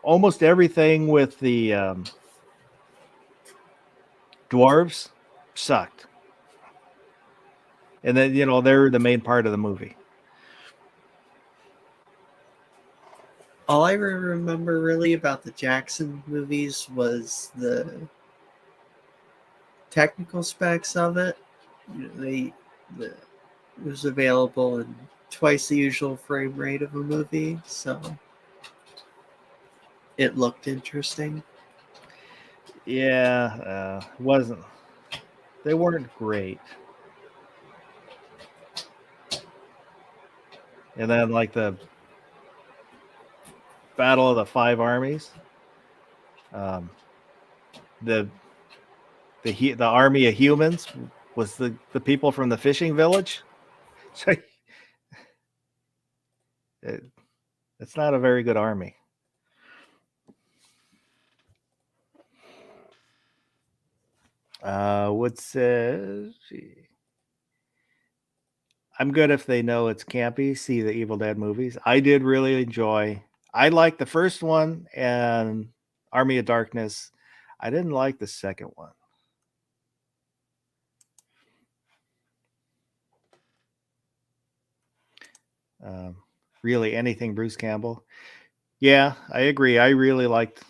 almost everything with the dwarves sucked. And then, they're the main part of the movie. All I remember really about the Jackson movies was the technical specs of it. It was available in twice the usual frame rate of a movie, so it looked interesting. Yeah, they weren't great. And then like the Battle of the Five Armies, the army of humans was the people from the fishing village. So it's not a very good army. Wood says, I'm good if they know it's campy. See the Evil Dead movies. I did really enjoy. I liked the first one and Army of Darkness. I didn't like the second one. Really, anything Bruce Campbell. Yeah, I agree. I really liked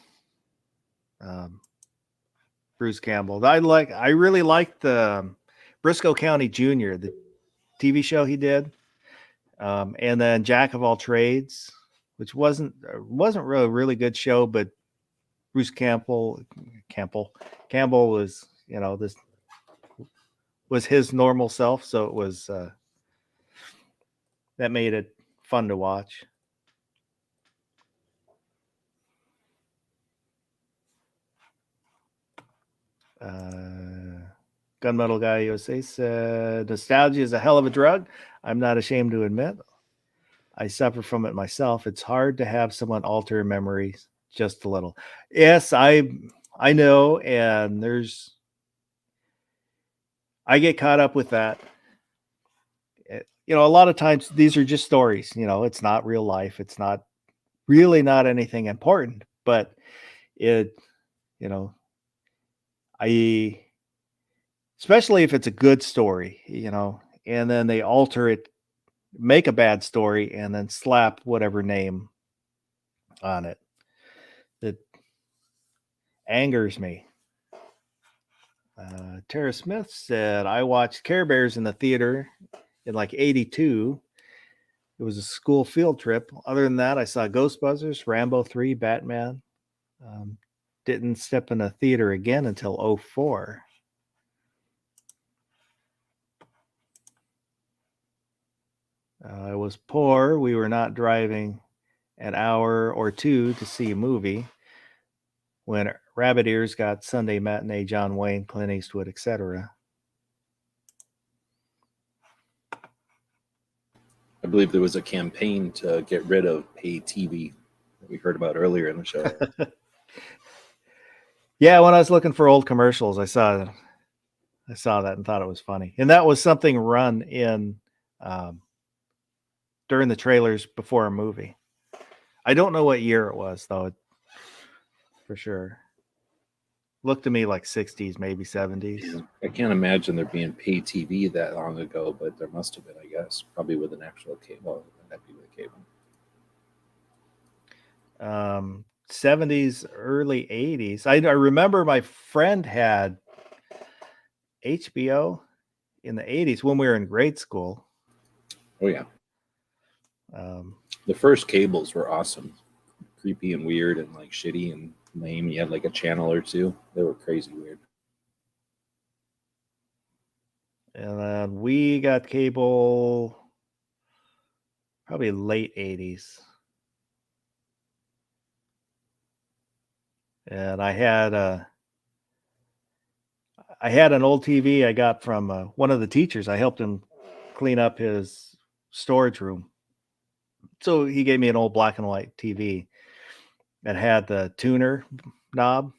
Bruce Campbell. I really liked the Briscoe County Jr., the TV show he did, and then Jack of All Trades, which wasn't really a really good show, but Bruce Campbell was this was his normal self, so it was that made it fun to watch. Gunmetal Guy USA said, nostalgia is a hell of a drug. I'm not ashamed to admit. I suffer from it myself. It's hard to have someone alter memories just a little. Yes, I know, and I get caught up with that. A lot of times these are just stories. It's not real life. It's not anything important, but especially if it's a good story, and then they alter it, make a bad story, and then slap whatever name on it. That angers me. Tara Smith said, I watched Care Bears in the theater in like 82. It was a school field trip. Other than that, I saw Ghostbusters, Rambo 3, Batman. Didn't step in a theater again until 2004. I was poor. We were not driving an hour or two to see a movie. When Rabbit Ears got Sunday Matinee, John Wayne, Clint Eastwood, etc. I believe there was a campaign to get rid of pay TV that we heard about earlier in the show. Yeah, when I was looking for old commercials, I saw that and thought it was funny. And that was something run in um, during the trailers before a movie. I don't know what year it was though, for sure. Looked to me like 60s, maybe 70s. I can't imagine there being pay TV that long ago, but there must have been, I guess, probably with an actual cable. That'd be with a cable. 70s, early 80s. I remember my friend had HBO in the 80s when we were in grade school. Oh yeah, Um, the first cables were awesome, creepy and weird and like shitty and lame. You had like a channel or two. They were crazy weird. and then we got cable probably late 80s. And I had an old TV I got from one of the teachers. I helped him clean up his storage room. So he gave me an old black and white TV that had the tuner knob,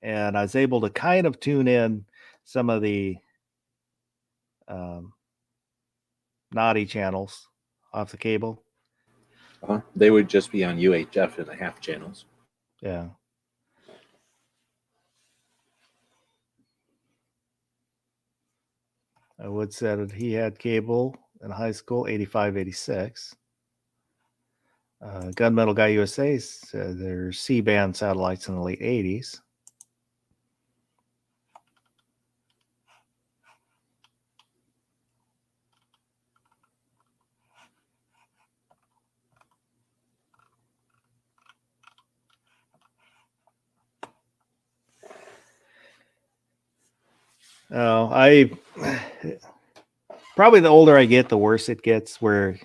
and I was able to kind of tune in some of the naughty channels off the cable. They would just be on UHF in the half channels. Yeah. I would say that he had cable in high school, 85, 86. Gunmetal Guy USA said there's C-band satellites in the late 80s. Oh, I probably the older I get, the worse it gets. Where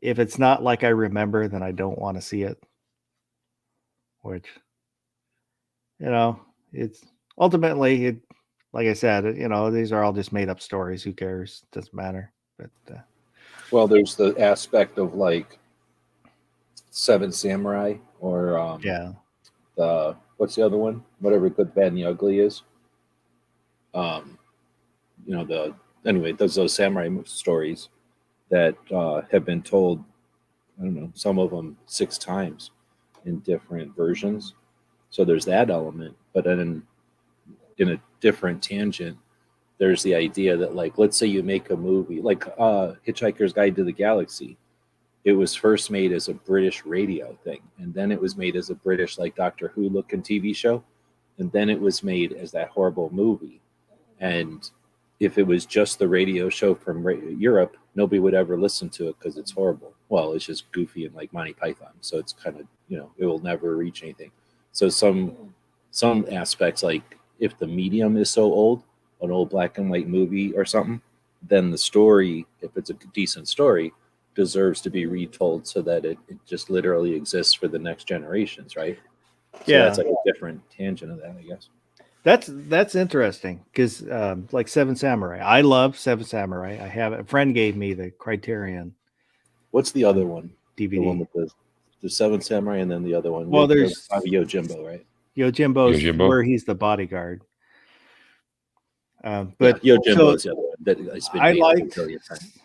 if it's not like I remember, then I don't want to see it. Which, it's ultimately it. Like I said, these are all just made up stories. Who cares? Doesn't matter. But Well, there's the aspect of like Seven Samurai or yeah, the what's the other one? Whatever Good, Bad, and the Ugly is. Anyway, those samurai stories that have been told. I don't know, some of them 6 times in different versions. So there's that element, but then in a different tangent, there's the idea that like, let's say you make a movie like Hitchhiker's Guide to the Galaxy. It was first made as a British radio thing, and then it was made as a British like Doctor Who looking TV show, and then it was made as that horrible movie. And if it was just the radio show from Europe, nobody would ever listen to it because it's horrible. Well, it's just goofy and like Monty Python, so it's kind of it will never reach anything. So some aspects, like if the medium is so old, an old black and white movie or something, then the story, if it's a decent story, deserves to be retold so that it just literally exists for the next generations, right? So yeah. that's like a different tangent of that, I guess. That's interesting because like Seven Samurai, I love Seven Samurai. I have a friend gave me the Criterion What's the other one? DVD. The one with the Seven Samurai, and then the other one. Well, there's Yojimbo, right? Yojimbo's Yojimbo? where he's the bodyguard. But yeah, Yojimbo so is the other one. That has been I made liked, like a billion times.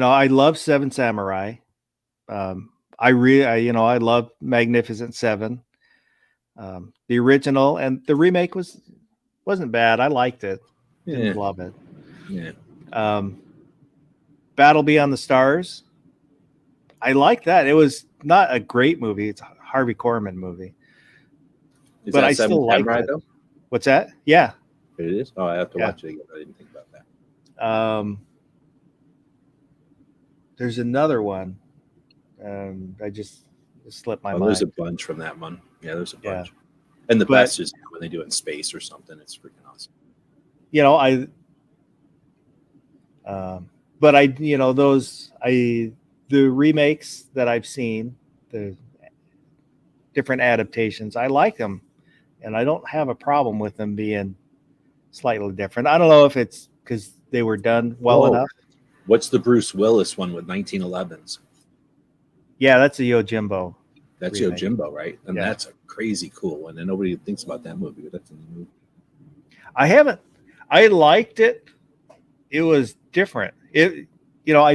I love Seven Samurai. I love Magnificent Seven. The original and the remake wasn't bad. I liked it. Didn't love it. Yeah. Battle Beyond the Stars. I like that. It was not a great movie. It's a Harvey Korman movie. Is But that I Seven still like Samurai, it. though? What's that? Yeah. It is. Oh, I have to Yeah. watch it again. I didn't think about that. There's another one. I just slipped my mind. There's a bunch from that one. Yeah, there's a Yeah. bunch. And the But- best is when they do it in space or something. It's freaking awesome. The remakes that I've seen, the different adaptations, I like them, and I don't have a problem with them being slightly different. I don't know if it's because they were done well Whoa. enough. What's the Bruce Willis one with 1911s? Yeah, that's a Yojimbo. That's remake. Yojimbo, right? And Yeah. that's a crazy cool one, and nobody thinks about that movie, but that's a new movie. I liked it. It was different. I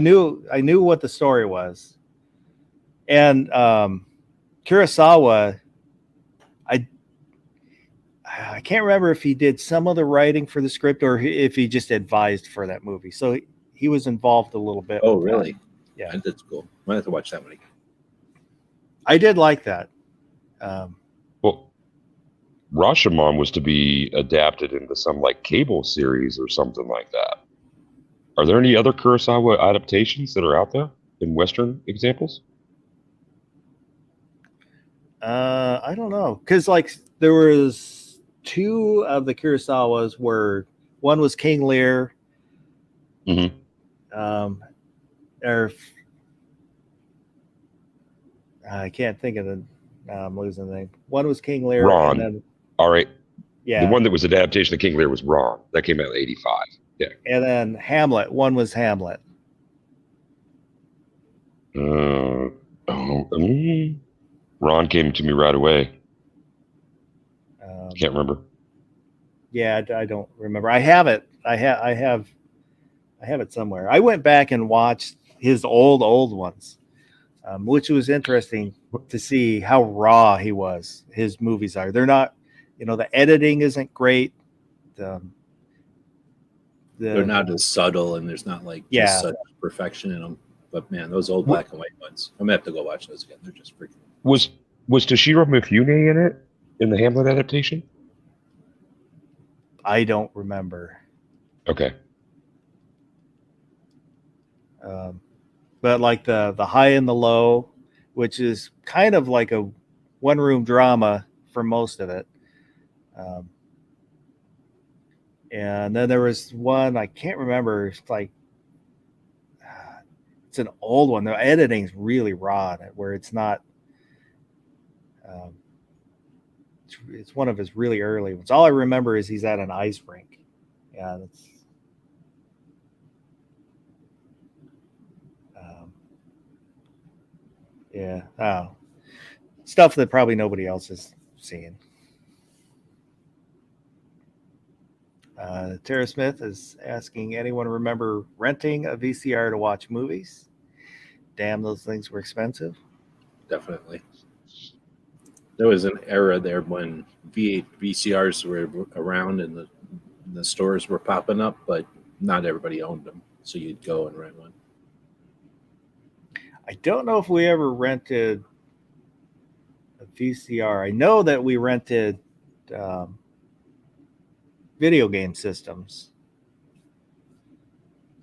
knew what the story was. And Kurosawa, I can't remember if he did some of the writing for the script or if he just advised for that movie. So he was involved a little bit. Oh, with that. really? Yeah. That's cool. I might have to watch that one again. I did like that. Well, Rashomon was to be adapted into some like cable series or something like that. Are there any other Kurosawa adaptations that are out there in Western examples? I don't know, because like there was two of the Kurosawas where one was King Lear, Mm-hmm. or I can't think of the. I'm losing the name. One was King Lear, Ron. and then All right. yeah, The one that was adaptation of King Lear was Ron. That came out in '85. Yeah. and then Hamlet. One was Hamlet. Ron came to me right away. Can't remember. Yeah, I don't remember. I have it. I have it somewhere. I went back and watched his old ones, which was interesting to see how raw he was. His movies are. They're not, the editing isn't great. They're not as subtle, and there's not like Yeah. just such perfection in them. But man, those old black and white ones, I'm gonna have to go watch those again. They're just freaking. Was Toshiro Mifune in it in the Hamlet adaptation? I don't remember. Okay. But like the high and the low, which is kind of like a one-room drama for most of it. And then there was one I can't remember. It's like it's an old one. The editing's really raw, where it's not. It's one of his really early ones. All I remember is he's at an ice rink. Yeah, that's. Yeah. Oh, stuff that probably nobody else is seeing. Tara Smith is asking, anyone remember renting a VCR to watch movies? Damn, those things were expensive. Definitely. There was an era there when VCRs were around and the stores were popping up, but not everybody owned them. So you'd go and rent one. I don't know if we ever rented a VCR. I know that we rented video game systems.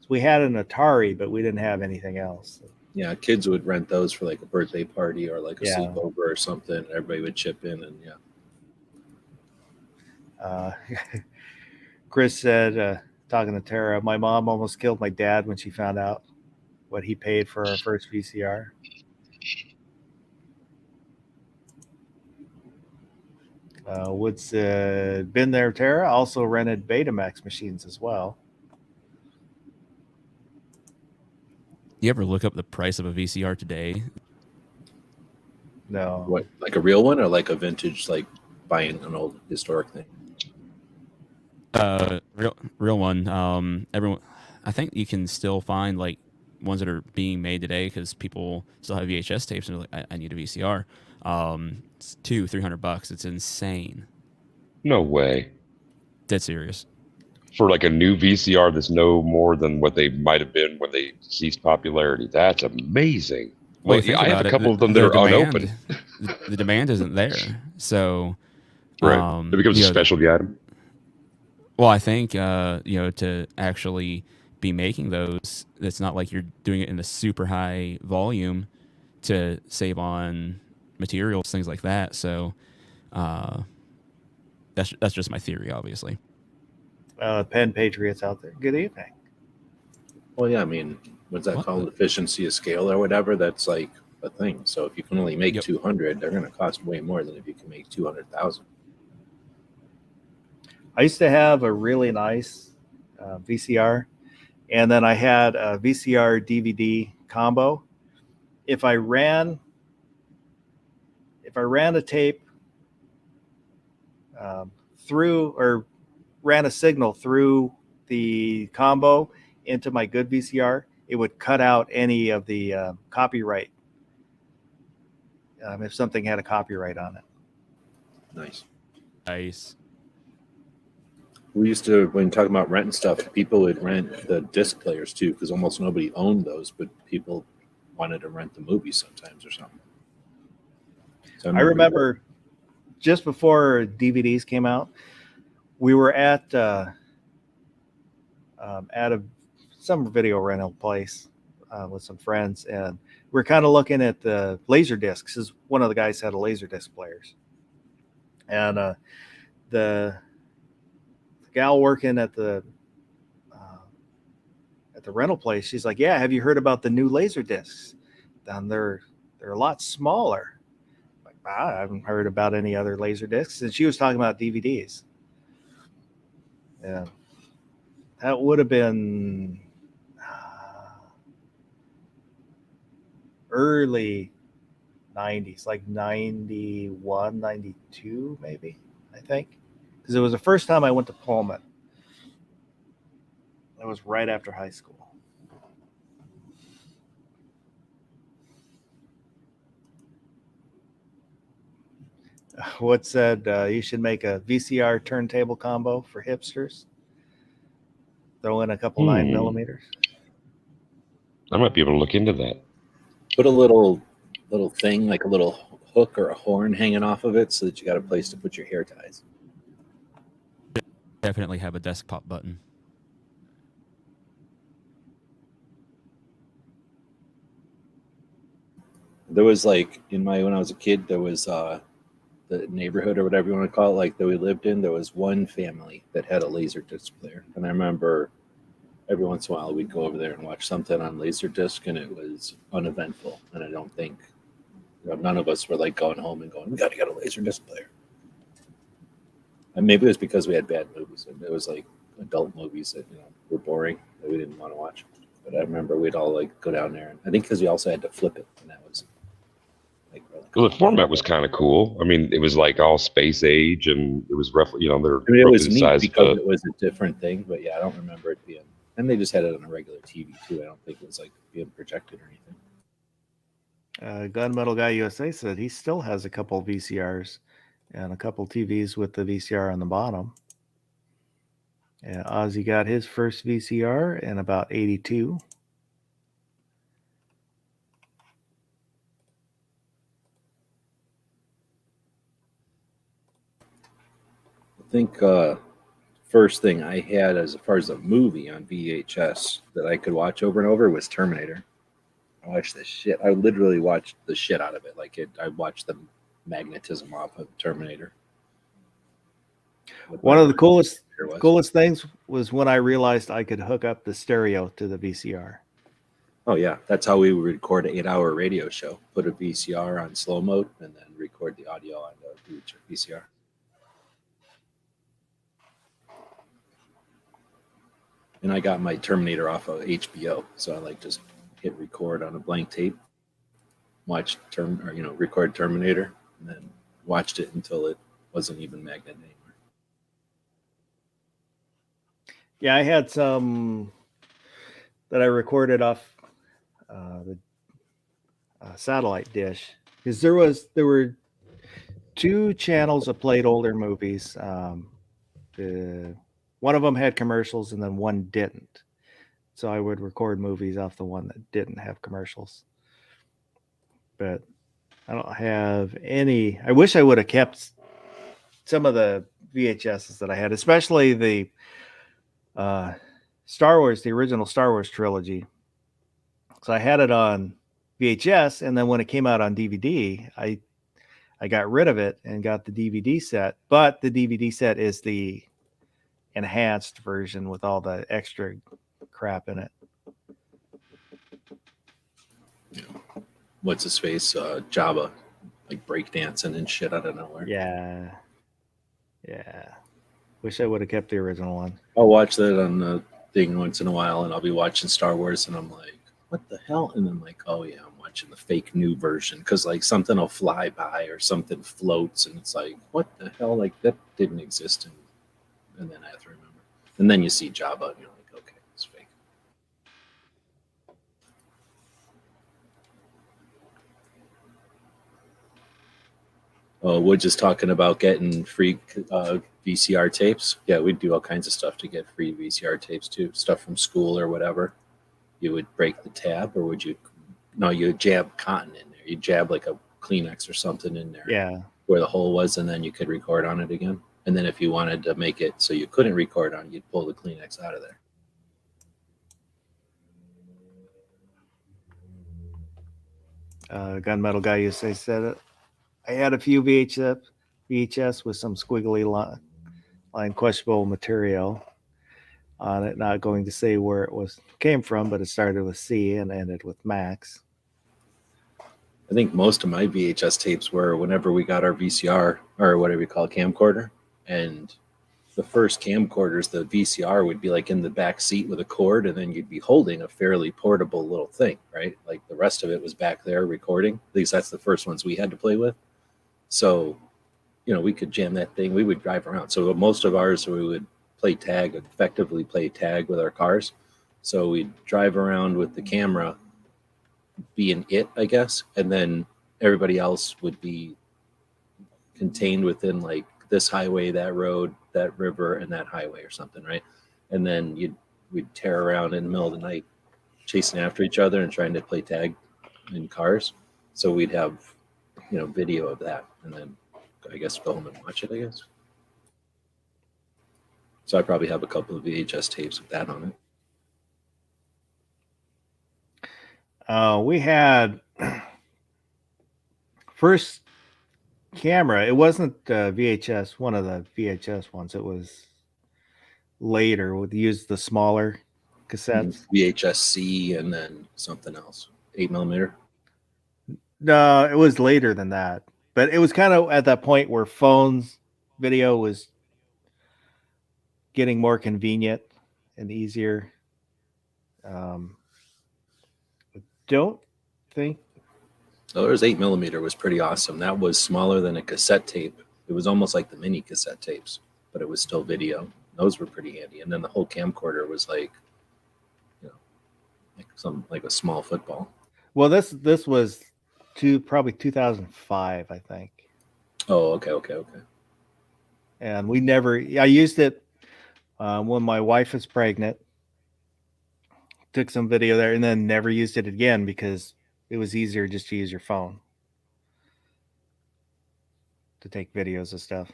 So we had an Atari, but we didn't have anything else. Yeah, kids would rent those for like a birthday party or like a Yeah. sleepover or something. Everybody would chip in, and yeah. Chris said, talking to Tara, my mom almost killed my dad when she found out what he paid for our first VCR. Wood said, been there, Tara. Also rented Betamax machines as well. You ever look up the price of a VCR today? No. What, like a real one or like a vintage, like buying an old historic thing? Real one. Everyone, I think you can still find like ones that are being made today because people still have VHS tapes and they're like, I need a VCR. It's $200-$300. It's insane. No way. Dead serious. For like a new VCR that's no more than what they might have been when they ceased popularity. That's amazing. Well, Well, you think I have about a it, couple of them that are unopened. The demand isn't there. So, Right. It becomes a specialty item. Well, I think to actually be making those, it's not like you're doing it in a super high volume to save on materials, things like that. So, that's just my theory, obviously. Pen Patriots out there. Good evening. Well, yeah, I mean, what's that What? called? Efficiency of scale or whatever. That's like a thing. So if you can only make Yep. 200, they're going to cost way more than if you can make 200,000. I used to have a really nice VCR, and then I had a VCR DVD combo. If I ran if I ran a tape through or ran a signal through the combo into my good VCR, it would cut out any of the copyright if something had a copyright on it. Nice. Nice. We used to, when talking about renting stuff, people would rent the disc players too, because almost nobody owned those, but people wanted to rent the movies sometimes or something. So I remember just before DVDs came out, we were at some video rental place with some friends, and we are kind of looking at the laser discs. As one of the guys had a laser disc players, and the gal working at the rental place, she's like, "Yeah, have you heard about the new laser discs? They're a lot smaller." Like, I haven't heard about any other laser discs, and she was talking about DVDs. Yeah, that would have been early 90s, like 91, 92, maybe, I think. Because it was the first time I went to Pullman. That was right after high school. What said you should make a VCR turntable combo for hipsters? Throw in a couple 9mm. I might be able to look into that. put a little thing, like a little hook or a horn hanging off of it, so that you got a place to put your hair ties. Definitely have a desk pop button. There was like when I was a kid, there was the neighborhood or whatever you want to call it, like that we lived in. There was one family that had a laser disc player, and I remember every once in a while we'd go over there and watch something on Laserdisc, and it was uneventful. And I don't think none of us were like going home and going, "We got to get a Laserdisc player." And maybe it was because we had bad movies, and it was like adult movies that were boring that we didn't want to watch. But I remember we'd all like go down there, and I think because we also had to flip it, and that was like really cool. Well, the format was kind of cool. I mean, it was like all space age, and it was roughly, they're I mean, it roughly was the neat size because of it was a different thing, but yeah, I don't remember it being. And they just had it on a regular TV too. I don't think it was like being projected or anything. Gunmetal Guy USA said he still has a couple VCRs and a couple TVs with the VCR on the bottom. And Ozzy got his first VCR in about 82. I think first thing I had as far as a movie on VHS that I could watch over and over was Terminator. I watched the shit. I literally watched the shit out of it. I watched the magnetism off of Terminator. One of the coolest things was when I realized I could hook up the stereo to the VCR. Oh yeah, that's how we would record an 8-hour radio show. Put a VCR on slow mode and then record the audio on the VCR. And I got my Terminator off of HBO, so I just hit record on a blank tape, record Terminator, and then watched it until it wasn't even magnet anymore. Yeah, I had some that I recorded off the satellite dish because there were two channels that played older movies. One of them had commercials and then one didn't. So I would record movies off the one that didn't have commercials. But I don't have any. I wish I would have kept some of the VHSs that I had, especially the Star Wars, the original Star Wars trilogy. So I had it on VHS, and then when it came out on DVD, I got rid of it and got the DVD set. But the DVD set is the enhanced version with all the extra crap in it. What's his face? Jabba, like breakdancing and shit out of nowhere. Yeah. Wish I would have kept the original one. I'll watch that on the thing once in a while, and I'll be watching Star Wars, and I'm like, what the hell? And I'm like, oh yeah, I'm watching watching the fake new version because like something will fly by or something floats and it's like, what the hell? Like that didn't exist. And then I have to remember. And then you see Jabba and you're like, okay, it's fake. Oh, we're just talking about getting free VCR tapes. Yeah, we'd do all kinds of stuff to get free VCR tapes too. Stuff from school or whatever. You would break the tab, or would you? No, you would jab cotton in there. You jab like a Kleenex or something in there. Yeah. Where the hole was, and then you could record on it again. And then if you wanted to make it so you couldn't record on it, you'd pull the Kleenex out of there. Gunmetal guy used to say said it. I had a few VHS with some squiggly line questionable material on it. Not going to say where it came from, but it started with C and ended with Max. I think most of my VHS tapes were whenever we got our VCR or whatever we call a camcorder, and the first camcorders, the VCR would be like in the back seat with a cord, and then you'd be holding a fairly portable little thing, right? Like the rest of it was back there recording. At least that's the first ones we had to play with. So, you know, we could jam that thing. We would drive around. So most of ours, we would effectively play tag with our cars. So we'd drive around with the camera being it, I guess, and then everybody else would be contained within like this highway, that road, that river, and that highway or something, right? And then we'd tear around in the middle of the night chasing after each other and trying to play tag in cars. So we'd have, you know, video of that, and then I guess go home and watch it, I guess. So I probably have a couple of VHS tapes with that on it. We had first camera. It wasn't VHS, one of the VHS ones. It was later. Would use the smaller cassettes. VHS-C and then something else, 8mm. No, it was later than that. But it was kind of at that point where phones video was getting more convenient and easier. Don't think. Oh, there's 8mm was pretty awesome. That was smaller than a cassette tape. It was almost like the mini cassette tapes, but it was still video. Those were pretty handy. And then the whole camcorder was like, you know, like a small football. Well, this was probably 2005, I think. Oh, okay. And I used it when my wife was pregnant. Took some video there and then never used it again because it was easier just to use your phone to take videos of stuff.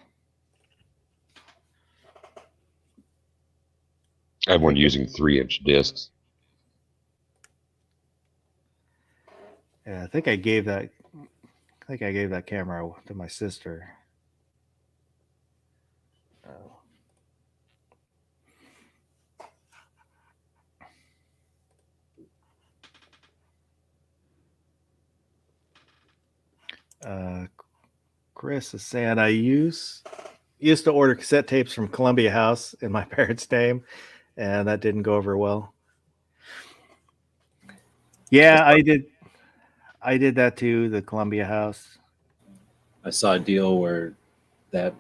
I have one using 3-inch discs. Yeah, I think I gave that camera to my sister. Chris is saying I used to order cassette tapes from Columbia House in my parents' name, and that didn't go over well. Yeah, I did that too, the Columbia House. I saw a deal where it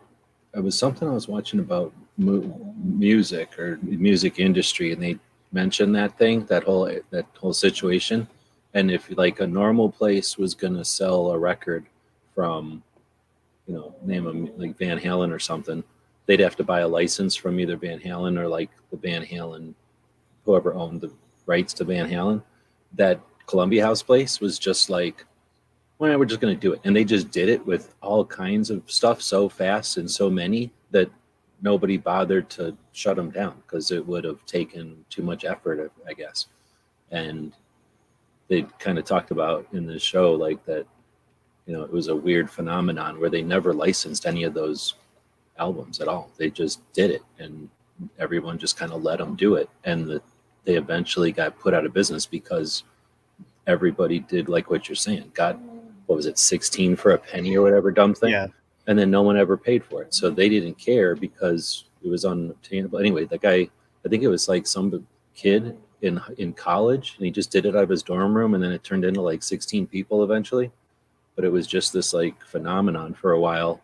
was something I was watching about music or music industry, and they mentioned that whole situation. And if like a normal place was going to sell a record from, you know, name them like Van Halen or something, they'd have to buy a license from either Van Halen or like the Van Halen, whoever owned the rights to Van Halen. That Columbia House place was just like, well, we're just going to do it. And they just did it with all kinds of stuff so fast and so many that nobody bothered to shut them down because it would have taken too much effort, I guess. And they kind of talked about in the show like that, you know, it was a weird phenomenon where they never licensed any of those albums at all. They just did it, and everyone just kind of let them do it. And they eventually got put out of business because everybody did like what you're saying. Got, what was it, 16 for a penny or whatever dumb thing? Yeah. And then no one ever paid for it. So they didn't care because it was unobtainable. Anyway, that guy, I think it was like some kid in college, and he just did it out of his dorm room, and then it turned into like 16 people eventually. But it was just this like phenomenon for a while,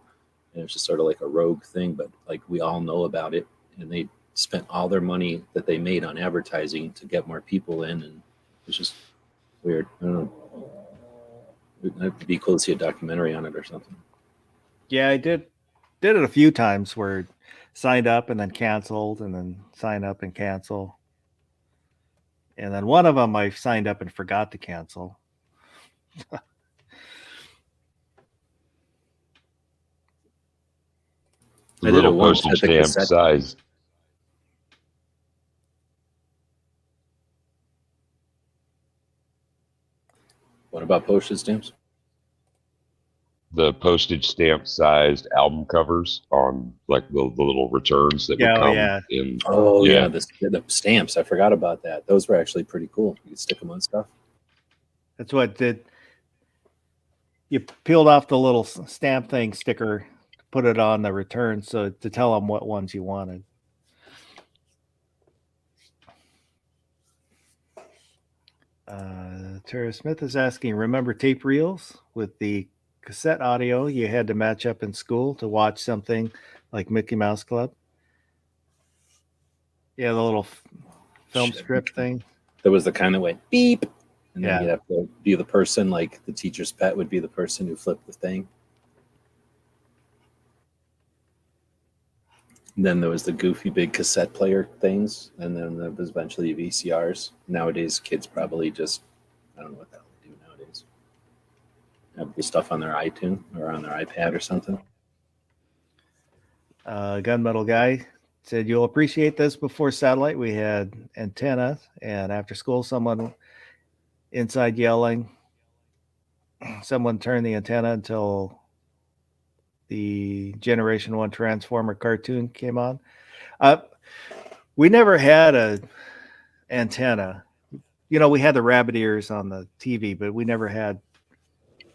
and it was just sort of like a rogue thing. But like we all know about it, and they spent all their money that they made on advertising to get more people in, and it's just weird. I don't know. It'd be cool to see a documentary on it or something. Yeah, I did it a few times where signed up and then canceled and then sign up and cancel. And then one of them I signed up and forgot to cancel. I did it Little once postage at the stamp cassette. size. What about postage stamps? The postage stamp sized album covers on like the little returns that Yeah, would oh, come yeah. in. Oh yeah, Yeah. the stamps. I forgot about that. Those were actually pretty cool. You could stick them on stuff. That's what it did. You peeled off the little stamp thing sticker, put it on the return, so to tell them what ones you wanted. Tara Smith is asking, remember tape reels with the cassette audio you had to match up in school to watch something like Mickey Mouse Club? Yeah, the little film Shit. strip thing. There was the kind that went beep, and then Yeah. you'd have to be the person, like the teacher's pet would be the person who flipped the thing. And then there was the goofy big cassette player things, and then there was eventually VCRs. Nowadays, kids probably just, I don't know what the hell they do nowadays. Have the stuff on their iTunes or on their iPad or something. Gunmetal Guy said, you'll appreciate this. Before satellite, we had antenna, and after school, someone inside yelling. Someone turned the antenna until the Generation 1 Transformer cartoon came on. We never had a antenna. You know, we had the rabbit ears on the TV, but we never had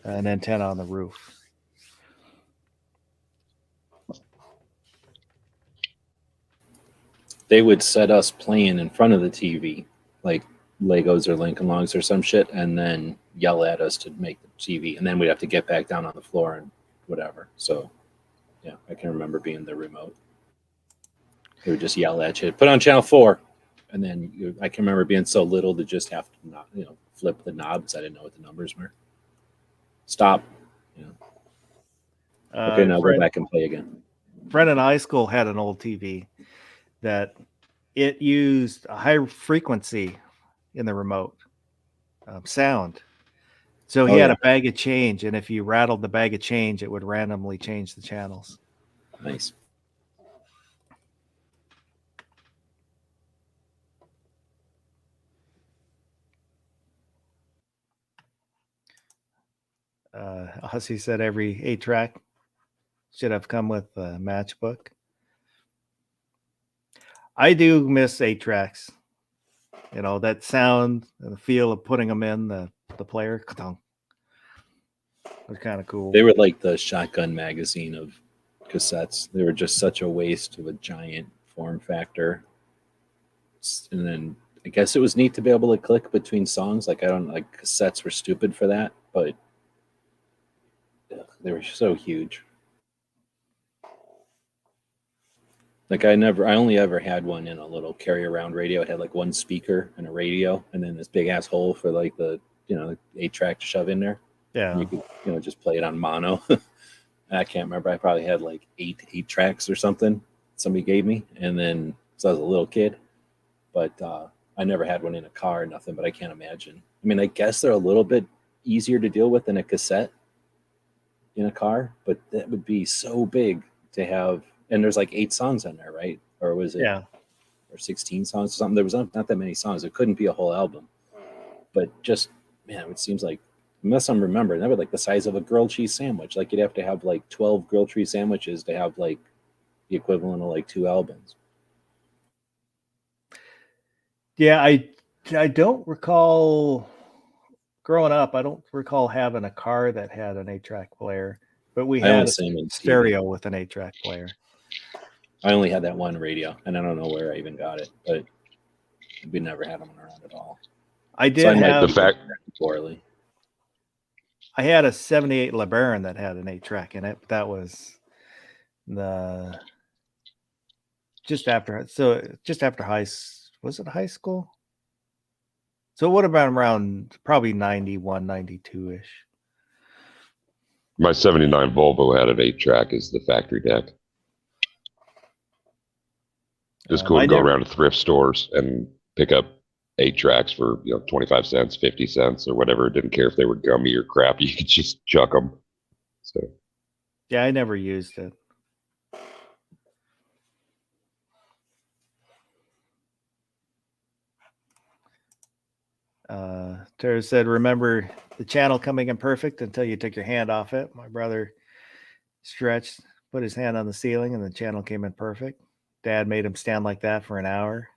an antenna on the roof. They would set us playing in front of the TV, like Legos or Lincoln Logs or some shit, and then yell at us to make the TV, and then we'd have to get back down on the floor and whatever. So, yeah, I can remember being the remote. They would just yell at you, put on channel 4, and then I can remember being so little to just have to not, flip the knobs. I didn't know what the numbers were. Stop. Okay, now go back and play again. Friend in high school had an old TV that it used a high frequency in the remote sound. So he had a bag of change, and if you rattled the bag of change, it would randomly change the channels. Nice. Hussey said every 8-track should have come with a matchbook. I do miss 8-tracks. You know, that sound and the feel of putting them in the player. They're kind of cool. They were like the Shotgun magazine of cassettes. They were just such a waste of a giant form factor. And then I guess it was neat to be able to click between songs. Like cassettes were stupid for that, but they were so huge. Like I only ever had one in a little carry around radio. It had like one speaker and a radio, and then this big ass hole for like the 8-track to shove in there. Yeah. And you could just play it on mono. I can't remember. I probably had like 8 tracks or something somebody gave me, and then so I was a little kid. But I never had one in a car or nothing. But I can't imagine. I mean, I guess they're a little bit easier to deal with than a cassette in a car, but that would be so big to have. And there's like 8 songs on there, right? Or was it? Yeah. Or 16 songs or something. There was not that many songs. It couldn't be a whole album. But just, man, it seems like, unless I'm remembering, that was like the size of a grilled cheese sandwich. Like you'd have to have like 12 grilled cheese sandwiches to have like the equivalent of like 2 albums. Yeah, I don't recall growing up. I don't recall having a car that had an 8-track player, but we had a stereo with an 8-track player. I only had that one radio, and I don't know where I even got it, but We never had them around at all. I did So I might have The fact poorly. I had a 78 LeBaron that had an 8-track in it. But that was the just after was it high school? So it would have been around probably 91, 92-ish. my '79 Volvo had an 8-track as the factory deck. Just cool I to go never- around to thrift stores and pick up 8-tracks for 25 cents, 50 cents, or whatever. Didn't care if they were gummy or crap. You could just chuck them. So Yeah, I never used it. Tara said, remember the channel coming in perfect until you took your hand off it. My brother stretched, put his hand on the ceiling, and the channel came in perfect. Dad made him stand like that for an hour.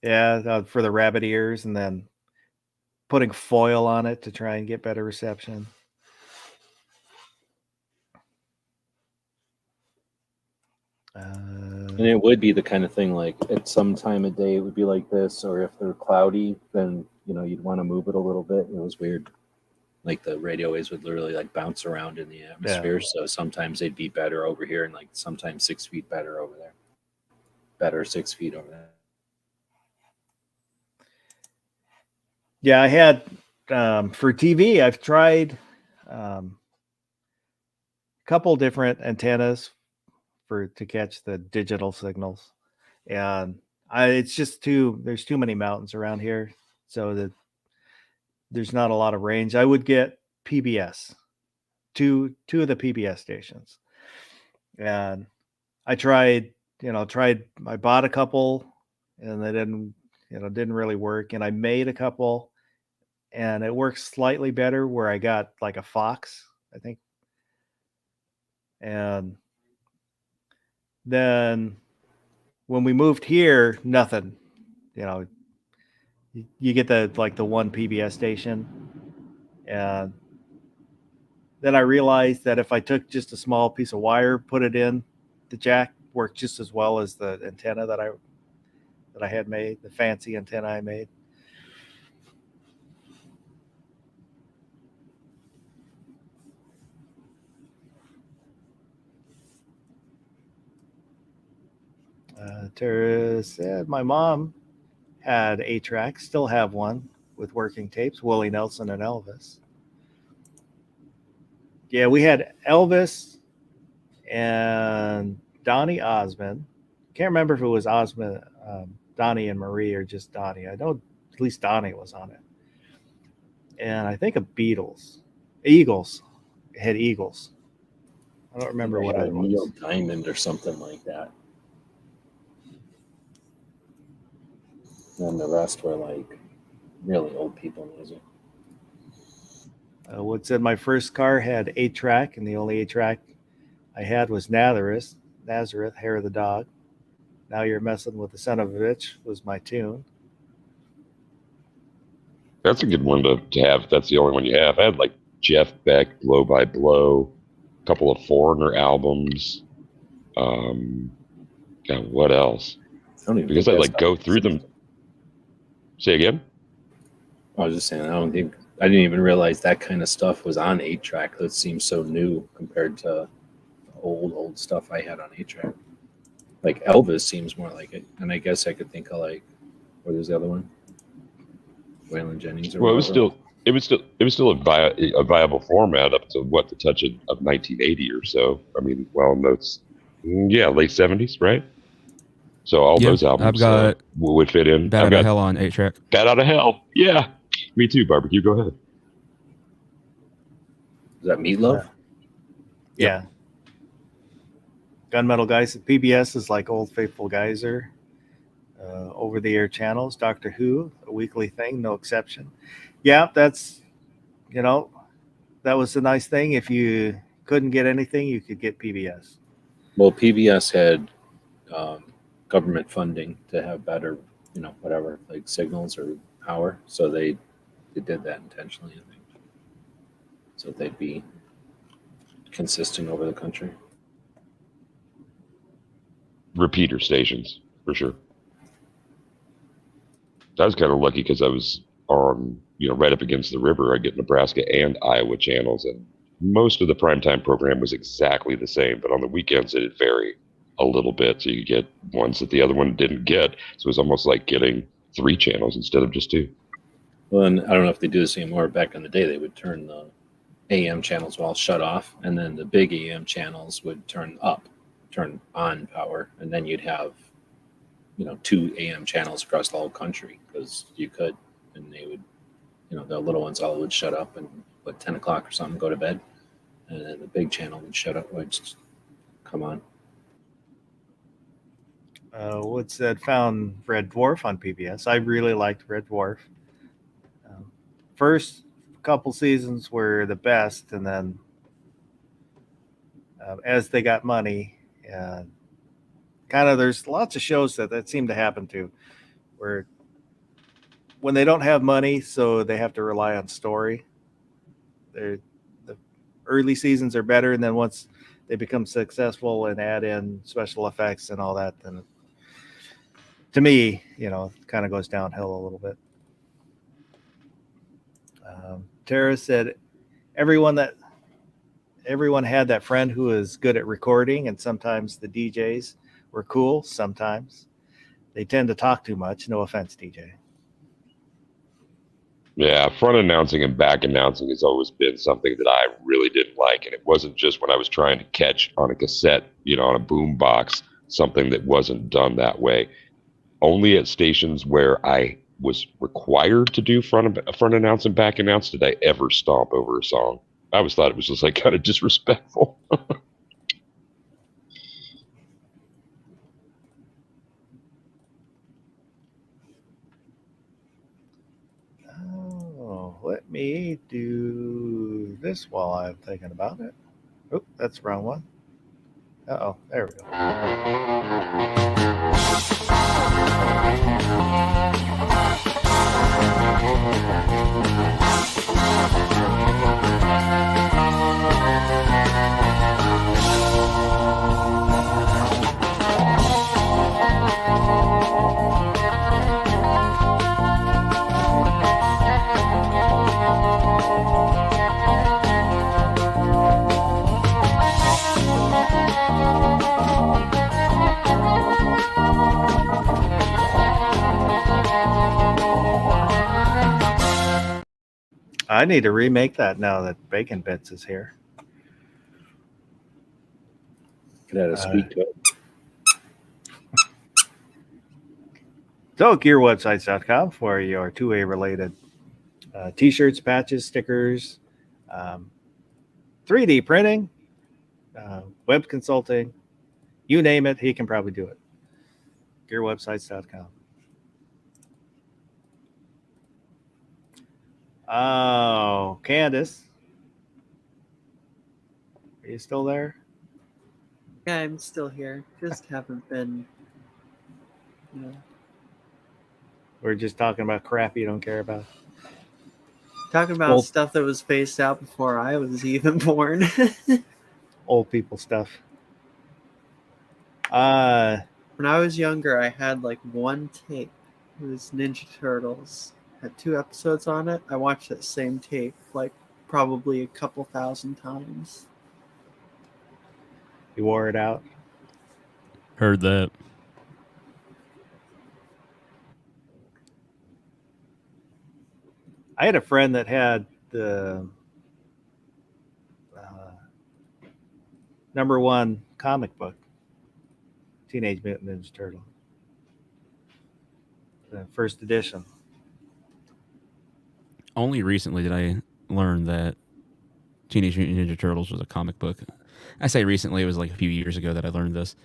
Yeah, for the rabbit ears, and then putting foil on it to try and get better reception. And it would be the kind of thing like at some time of day it would be like this, or if they're cloudy, then you'd want to move it a little bit. It was weird. Like the radio waves would literally like bounce around in the atmosphere. Yeah. So sometimes they'd be better over here, and like sometimes 6 feet better over there. Better 6 feet over there. Yeah, I had for TV, I've tried a couple different antennas to catch the digital signals, and it's just there's too many mountains around here, so that there's not a lot of range. I would get PBS, two of the PBS stations, and I tried. I bought a couple, and they didn't really work. And I made a couple, and it works slightly better where I got like a Fox, I think. And then when we moved here, nothing. You get the one PBS station, and then I realized that if I took just a small piece of wire, put it in the jack, worked just as well as the antenna that I had made, the fancy antenna I made. Tara said my mom had 8-track, still have one with working tapes, Willie Nelson and Elvis. Yeah, we had Elvis and Donnie Osmond. Can't remember if it was Osmond, Donnie and Marie, or just Donnie. I know at least Donnie was on it. And I think Eagles. It had Eagles. I don't remember what a it Neil was. Diamond or something like that. And the rest were like really old people music. What said my first car had 8-track, and the only 8-track I had was Nazareth, Hair of the Dog. Now You're Messing with the Son of a Bitch was my tune. that's a good one to have. That's the only one you have. I had like Jeff Beck, Blow by Blow, a couple of Foreigner albums. God, what else? I don't even Because think I that like stuff go through them. Say again? I was just saying, I didn't even realize that kind of stuff was on 8-track. That seems so new compared to old stuff I had on 8-track. Like Elvis seems more like it, and I guess I could think of like, what is the other one? Waylon Jennings. Or Well, it was still a viable format up to the touch of 1980 or so. I mean, well, that's late 70s, right? So all Yeah, those albums I've got would fit in. Bat I've Out got of Hell on 8-track. Bat Out of Hell. Yeah, me too. Barbecue. Go ahead. Is that Meatloaf? Yeah. Gunmetal Guys. PBS is like Old Faithful Geyser. Over the air channels, Doctor Who, a weekly thing, no exception. Yeah, that's, that was the nice thing. If you couldn't get anything, you could get PBS. Well, PBS had government funding to have better, whatever, like signals or power. So they did that intentionally, I think. So they'd be consistent over the country. Repeater stations for sure. I was kind of lucky because I was on, right up against the river. I get Nebraska and Iowa channels, and most of the primetime program was exactly the same. But on the weekends, it'd vary a little bit. So you get ones that the other one didn't get. So it was almost like getting 3 channels instead of just 2. Well, and I don't know if they do this anymore. Back in the day, they would turn the AM channels all shut off, and then the big AM channels would turn on power, and then you'd have 2 AM channels across the whole country because you could, and they would, the little ones all would shut up and 10 o'clock or something go to bed, and then the big channel would shut up, would just come on. Wood said found Red Dwarf on PBS. I really liked Red Dwarf. First couple seasons were the best, and then as they got money, kind of there's lots of shows that seem to happen to, where when they don't have money, so they have to rely on story. The early seasons are better, and then once they become successful and add in special effects and all that, then to me, it kind of goes downhill a little bit. Tara said everyone had that friend who was good at recording, and sometimes the DJs were cool. Sometimes they tend to talk too much. No offense, DJ. Yeah, front announcing and back announcing has always been something that I really didn't like. And it wasn't just when I was trying to catch on a cassette, on a boom box, something that wasn't done that way. Only at stations where I was required to do front announce and back announce did I ever stomp over a song. I always thought it was just like kind of disrespectful. Let me do this while I'm thinking about it. Oh, that's the wrong one. Uh-oh, there we go. I need to remake that now that Bacon Bits is here. Could add a squeak to it. So, gearwebsites.com for your 2A related t-shirts, patches, stickers, 3D printing, web consulting, you name it, he can probably do it. Gearwebsites.com. Oh, Candace. Are you still there? Yeah, I'm still here. Just haven't been. We're just talking about crap you don't care about. Talking about stuff that was phased out before I was even born. Old people stuff. When I was younger, I had like one tape. It was Ninja Turtles. Had 2 episodes on it. I watched that same tape like probably a couple thousand times. You wore it out? Heard that. I had a friend that had the #1 comic book, Teenage Mutant Ninja Turtle, the first edition. Only recently did I learn that Teenage Mutant Ninja Turtles was a comic book. I say recently, it was like a few years ago that I learned this.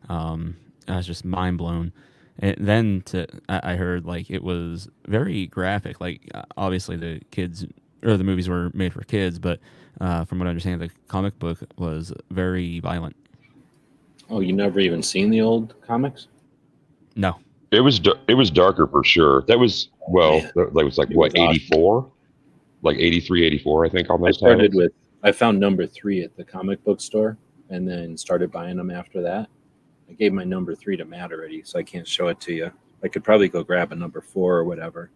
I was just mind blown. And then I heard like it was very graphic. Like obviously the kids or the movies were made for kids, but from what I understand, the comic book was very violent. Oh, you never even seen the old comics? No. It was darker for sure. That was that was like what, 84, like 83, 84, I think on those titles. I found #3 at the comic book store, and then started buying them after that. I gave my #3 to Matt already, so I can't show it to you. I could probably go grab a number 4 or whatever.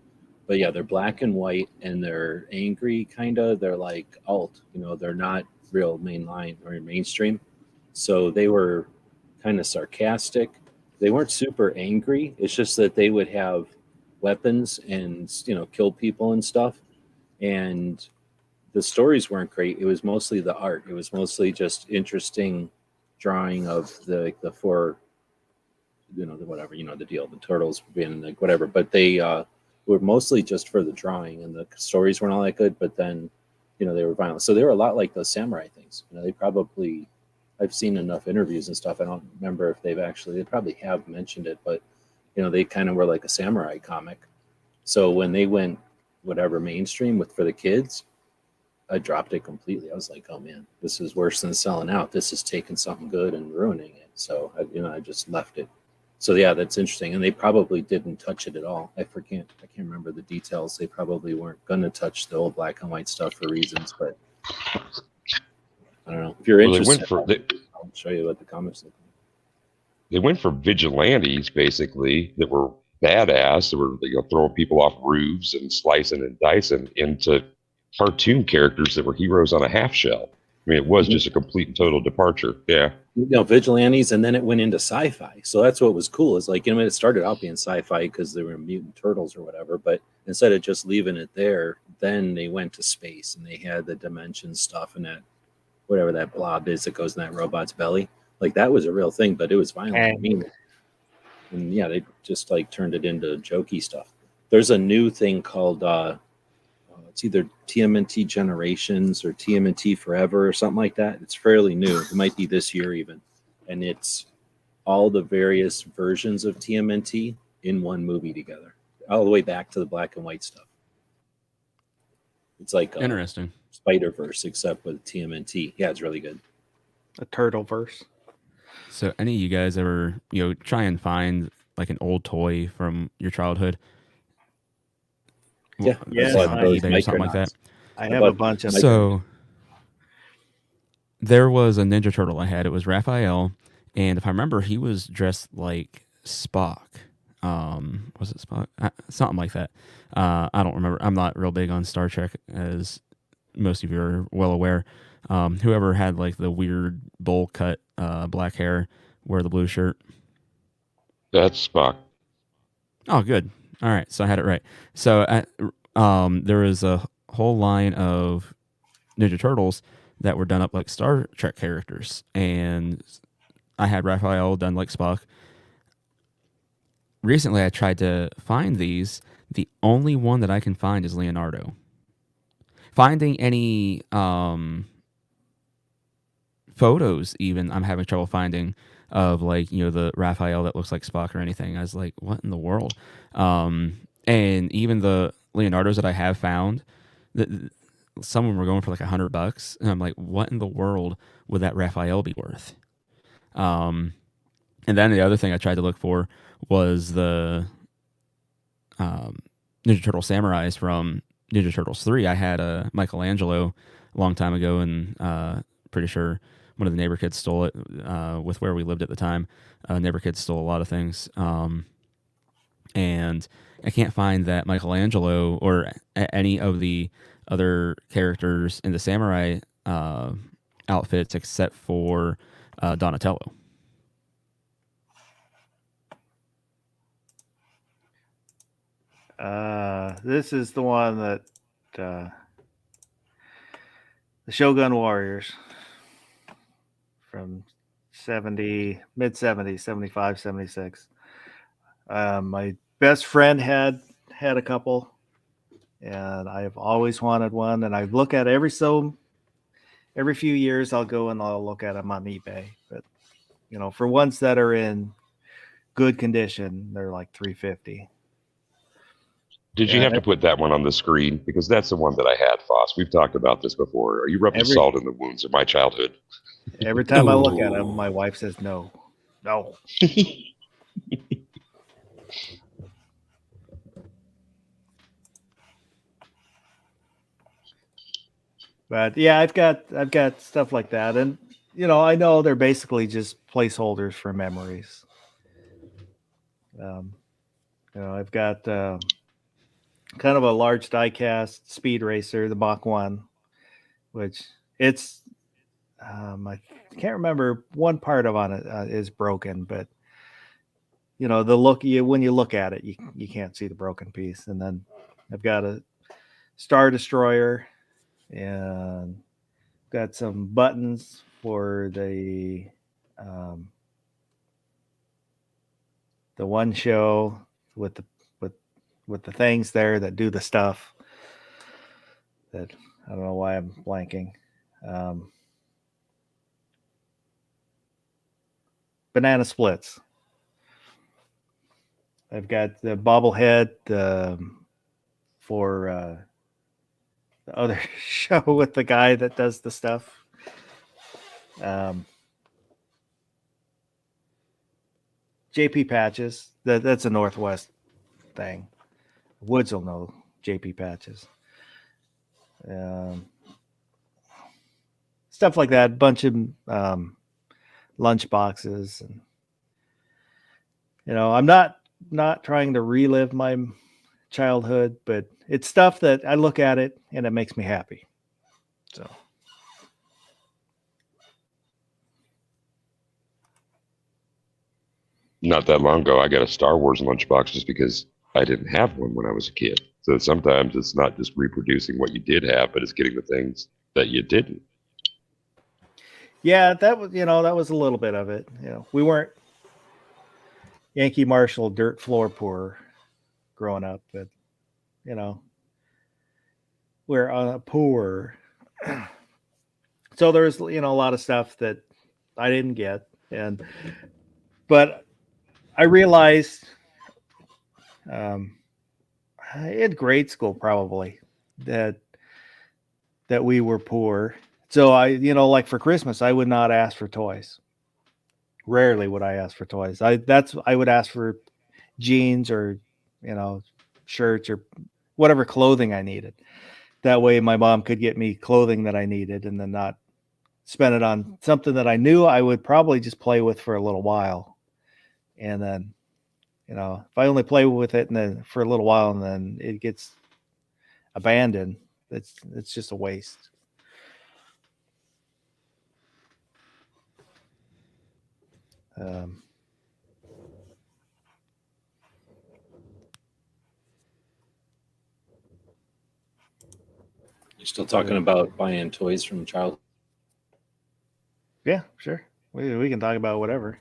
But yeah, they're black and white, and they're angry, kind of. They're like alt, they're not real mainline or mainstream. So they were kind of sarcastic. They weren't super angry. It's just that they would have weapons and kill people and stuff. And the stories weren't great. It was mostly the art. It was mostly just interesting drawing of the 4, the whatever, the deal, the turtles being like whatever. But they were mostly just for the drawing, and the stories weren't all that good. But then, they were violent. So they were a lot like those samurai things. They probably, I've seen enough interviews and stuff. I don't remember if they probably have mentioned it, but they kind of were like a samurai comic. So when they went whatever mainstream for the kids, I dropped it completely. I was like, oh man, this is worse than selling out. This is taking something good and ruining it. So I just left it. So yeah, that's interesting. And they probably didn't touch it at all. I can't remember the details. They probably weren't going to touch the old black and white stuff for reasons, but I don't know. If you're interested, I'll show you what the comics look like. They went for vigilantes, basically, that were badass, that were throwing people off roofs and slicing and dicing, into cartoon characters that were heroes on a half shell. I mean, it was just a complete and total departure. Yeah. Vigilantes, and then it went into sci-fi. So that's what was cool. Is like, it started out being sci-fi because they were mutant turtles or whatever, but instead of just leaving it there, then they went to space and they had the dimension stuff and that, whatever that blob is that goes in that robot's belly. Like, that was a real thing, but it was violent and mean. And yeah, they just like turned it into jokey stuff. There's a new thing called it's either TMNT Generations or TMNT Forever or something like that. It's fairly new. It might be this year even. And it's all the various versions of TMNT in one movie together, all the way back to the black and white stuff. It's like interesting Spider-Verse, except with TMNT. Yeah, it's really good. A turtle verse. So any of you guys ever, try and find like an old toy from your childhood? Yeah, yes, on eBay or something like that. I have a bunch of. So there was a Ninja Turtle I had. It was Raphael, and if I remember, he was dressed like Spock. Was it Spock? Something like that. I don't remember. I'm not real big on Star Trek, as most of you are well aware. Whoever had like the weird bowl cut black hair, wear the blue shirt. That's Spock. Oh, good. All right, so I had it right. So there was a whole line of Ninja Turtles that were done up like Star Trek characters, and I had Raphael done like Spock. Recently, I tried to find these. The only one that I can find is Leonardo. Finding any photos, even, I'm having trouble finding of like, the Raphael that looks like Spock or anything. I was like, what in the world? And even the Leonardos that I have found, some of them were going for like $100, and I'm like, what in the world would that Raphael be worth? And then the other thing I tried to look for was the Ninja Turtle Samurais from Ninja Turtles 3. I had a Michelangelo a long time ago, and pretty sure one of the neighbor kids stole it with where we lived at the time. Neighbor kids stole a lot of things. And I can't find that Michelangelo or any of the other characters in the samurai outfits except for Donatello. This is the one that the Shogun Warriors from mid 70s, 75, 76. My best friend had a couple, and I've always wanted one, and I look at every few years I'll go and I'll look at them on eBay. But for ones that are in good condition, they're like $350. Did you have to put that one on the screen? Because that's the one that I had, Foss. We've talked about this before. Are you rubbing salt in the wounds of my childhood? Every time I look at them, my wife says no. But yeah, I've got stuff like that, and I know they're basically just placeholders for memories. I've got kind of a large diecast speed racer, the Mach 1, which it's I can't remember one part of on it is broken, but the look when you look at it, you can't see the broken piece. And then I've got a Star Destroyer and got some buttons for the one show with the things there that do the stuff that I don't know why I'm blanking. Banana splits. I've got the bobblehead for the other show with the guy that does the stuff. JP Patches. That's a Northwest thing. Woods will know JP Patches. Stuff like that. Bunch of lunch boxes. And, I'm not trying to relive my childhood, but it's stuff that I look at it and it makes me happy. So. Not that long ago, I got a Star Wars lunchbox just because I didn't have one when I was a kid. So sometimes it's not just reproducing what you did have, but it's getting the things that you didn't. Yeah, that was a little bit of it. We weren't Yankee Marshall dirt floor poor growing up, but we're poor. So there's a lot of stuff that I didn't get, but I realized in grade school probably that we were poor. So I, like for Christmas, I would not ask for toys. Rarely would I ask for toys. I would ask for jeans or, shirts or whatever clothing I needed. That way my mom could get me clothing that I needed and then not spend it on something that I knew I would probably just play with for a little while. And then, if I only play with it and then for a little while and then it gets abandoned, it's just a waste. You're still talking about buying toys from child. Yeah, sure. We can talk about whatever.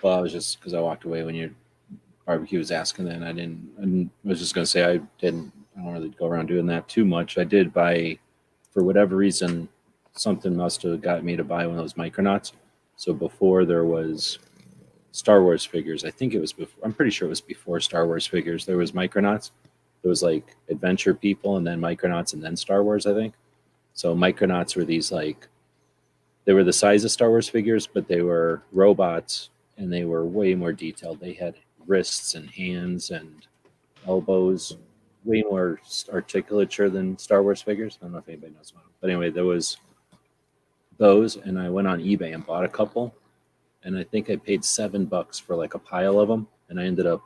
Well, I was just because I walked away when your barbecue was asking that, and I was just going to say I don't really go around doing that too much. I did buy, for whatever reason, something must have got me to buy one of those Micronauts. So before there was Star Wars figures, I think it was before. I'm pretty sure it was before Star Wars figures. There was Micronauts. There was like Adventure People, and then Micronauts, and then Star Wars, I think. So Micronauts were these they were the size of Star Wars figures, but they were robots, and they were way more detailed. They had wrists and hands and elbows, way more articulature than Star Wars figures. I don't know if anybody knows about them. But anyway, there was those, and I went on eBay and bought a couple, and I think I paid $7 for like a pile of them, and I ended up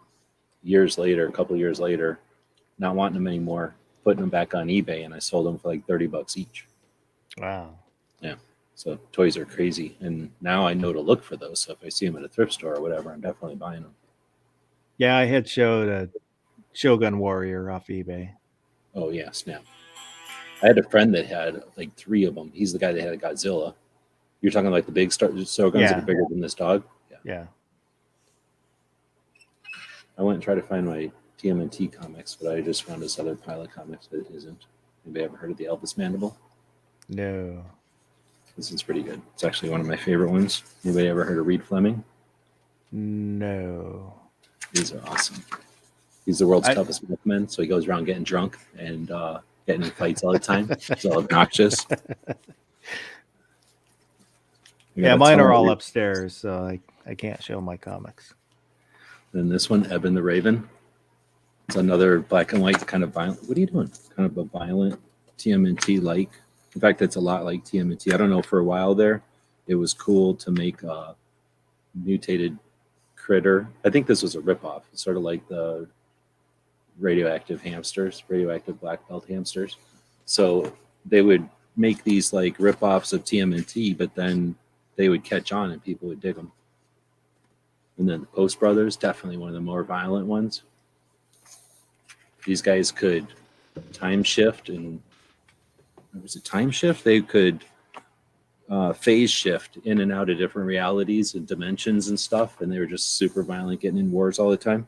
a couple years later, not wanting them anymore, putting them back on eBay, and I sold them for like $30 each. Wow. Yeah. So toys are crazy, and now I know to look for those. So if I see them at a thrift store or whatever, I'm definitely buying them. Yeah, I had showed a Shogun Warrior off eBay. Oh yeah, snap! I had a friend that had like 3 of them. He's the guy that had a Godzilla. You're talking like the big Shoguns that are bigger than this dog. Yeah. I went and tried to find my TMNT comics, but I just found this other pile of comics that isn't. Anybody ever heard of the Elvis Mandible? No. This one's pretty good. It's actually one of my favorite ones. Anybody ever heard of Reed Fleming? No. These are awesome. He's the world's toughest milkman, so he goes around getting drunk and getting in fights all the time. He's all obnoxious. Yeah, mine are all upstairs, so I can't show my comics. Then this one, Eben the Raven. It's another black and white kind of violent. What are you doing? Kind of a violent TMNT-like. In fact, it's a lot like TMNT. I don't know, for a while there, it was cool to make a mutated critter. I think this was a ripoff. It's sort of like the radioactive hamsters, radioactive black belt hamsters. So they would make these like rip-offs of TMNT, but then they would catch on and people would dig them. And then the Post Brothers, definitely one of the more violent ones. These guys could time shift, and was it time shift? They could phase shift in and out of different realities and dimensions and stuff, and they were just super violent, getting in wars all the time.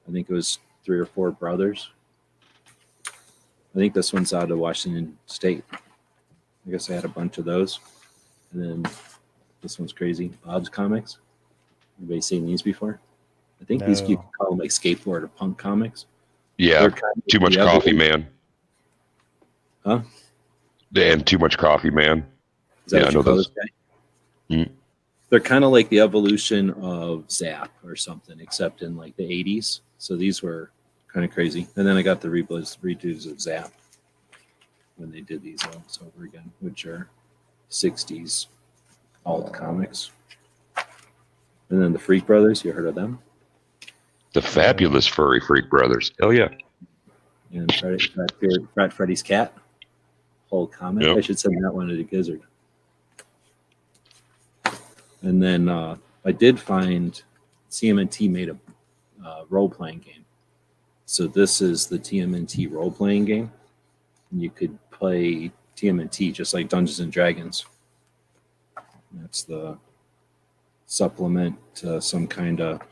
I think it was 3 or 4 brothers. I think this one's out of Washington State. I guess I had a bunch of those. And then this one's crazy. Bob's Comics. Anybody seen these before? I think these you No. can call them like skateboard or punk comics. Yeah, They're kind of too much the coffee, evolution- man. Huh? And too much coffee, man. Is that Yeah, what I you know call those. this guy? Mm. They're kind of like the evolution of Zap or something, except in like the 80s. So these were kind of crazy. And then I got the redos of Zap when they did these all over again, which are 60s alt comics. And then the Freak Brothers, you heard of them? The fabulous furry freak brothers. Hell yeah. And Frat Freddy's Cat, whole comic. Yep. I should send that one to the Gizzard. And then I did find CMNT made a role-playing game. So this is the TMNT role-playing game. And you could play TMNT just like Dungeons and Dragons. That's the supplement to some kind of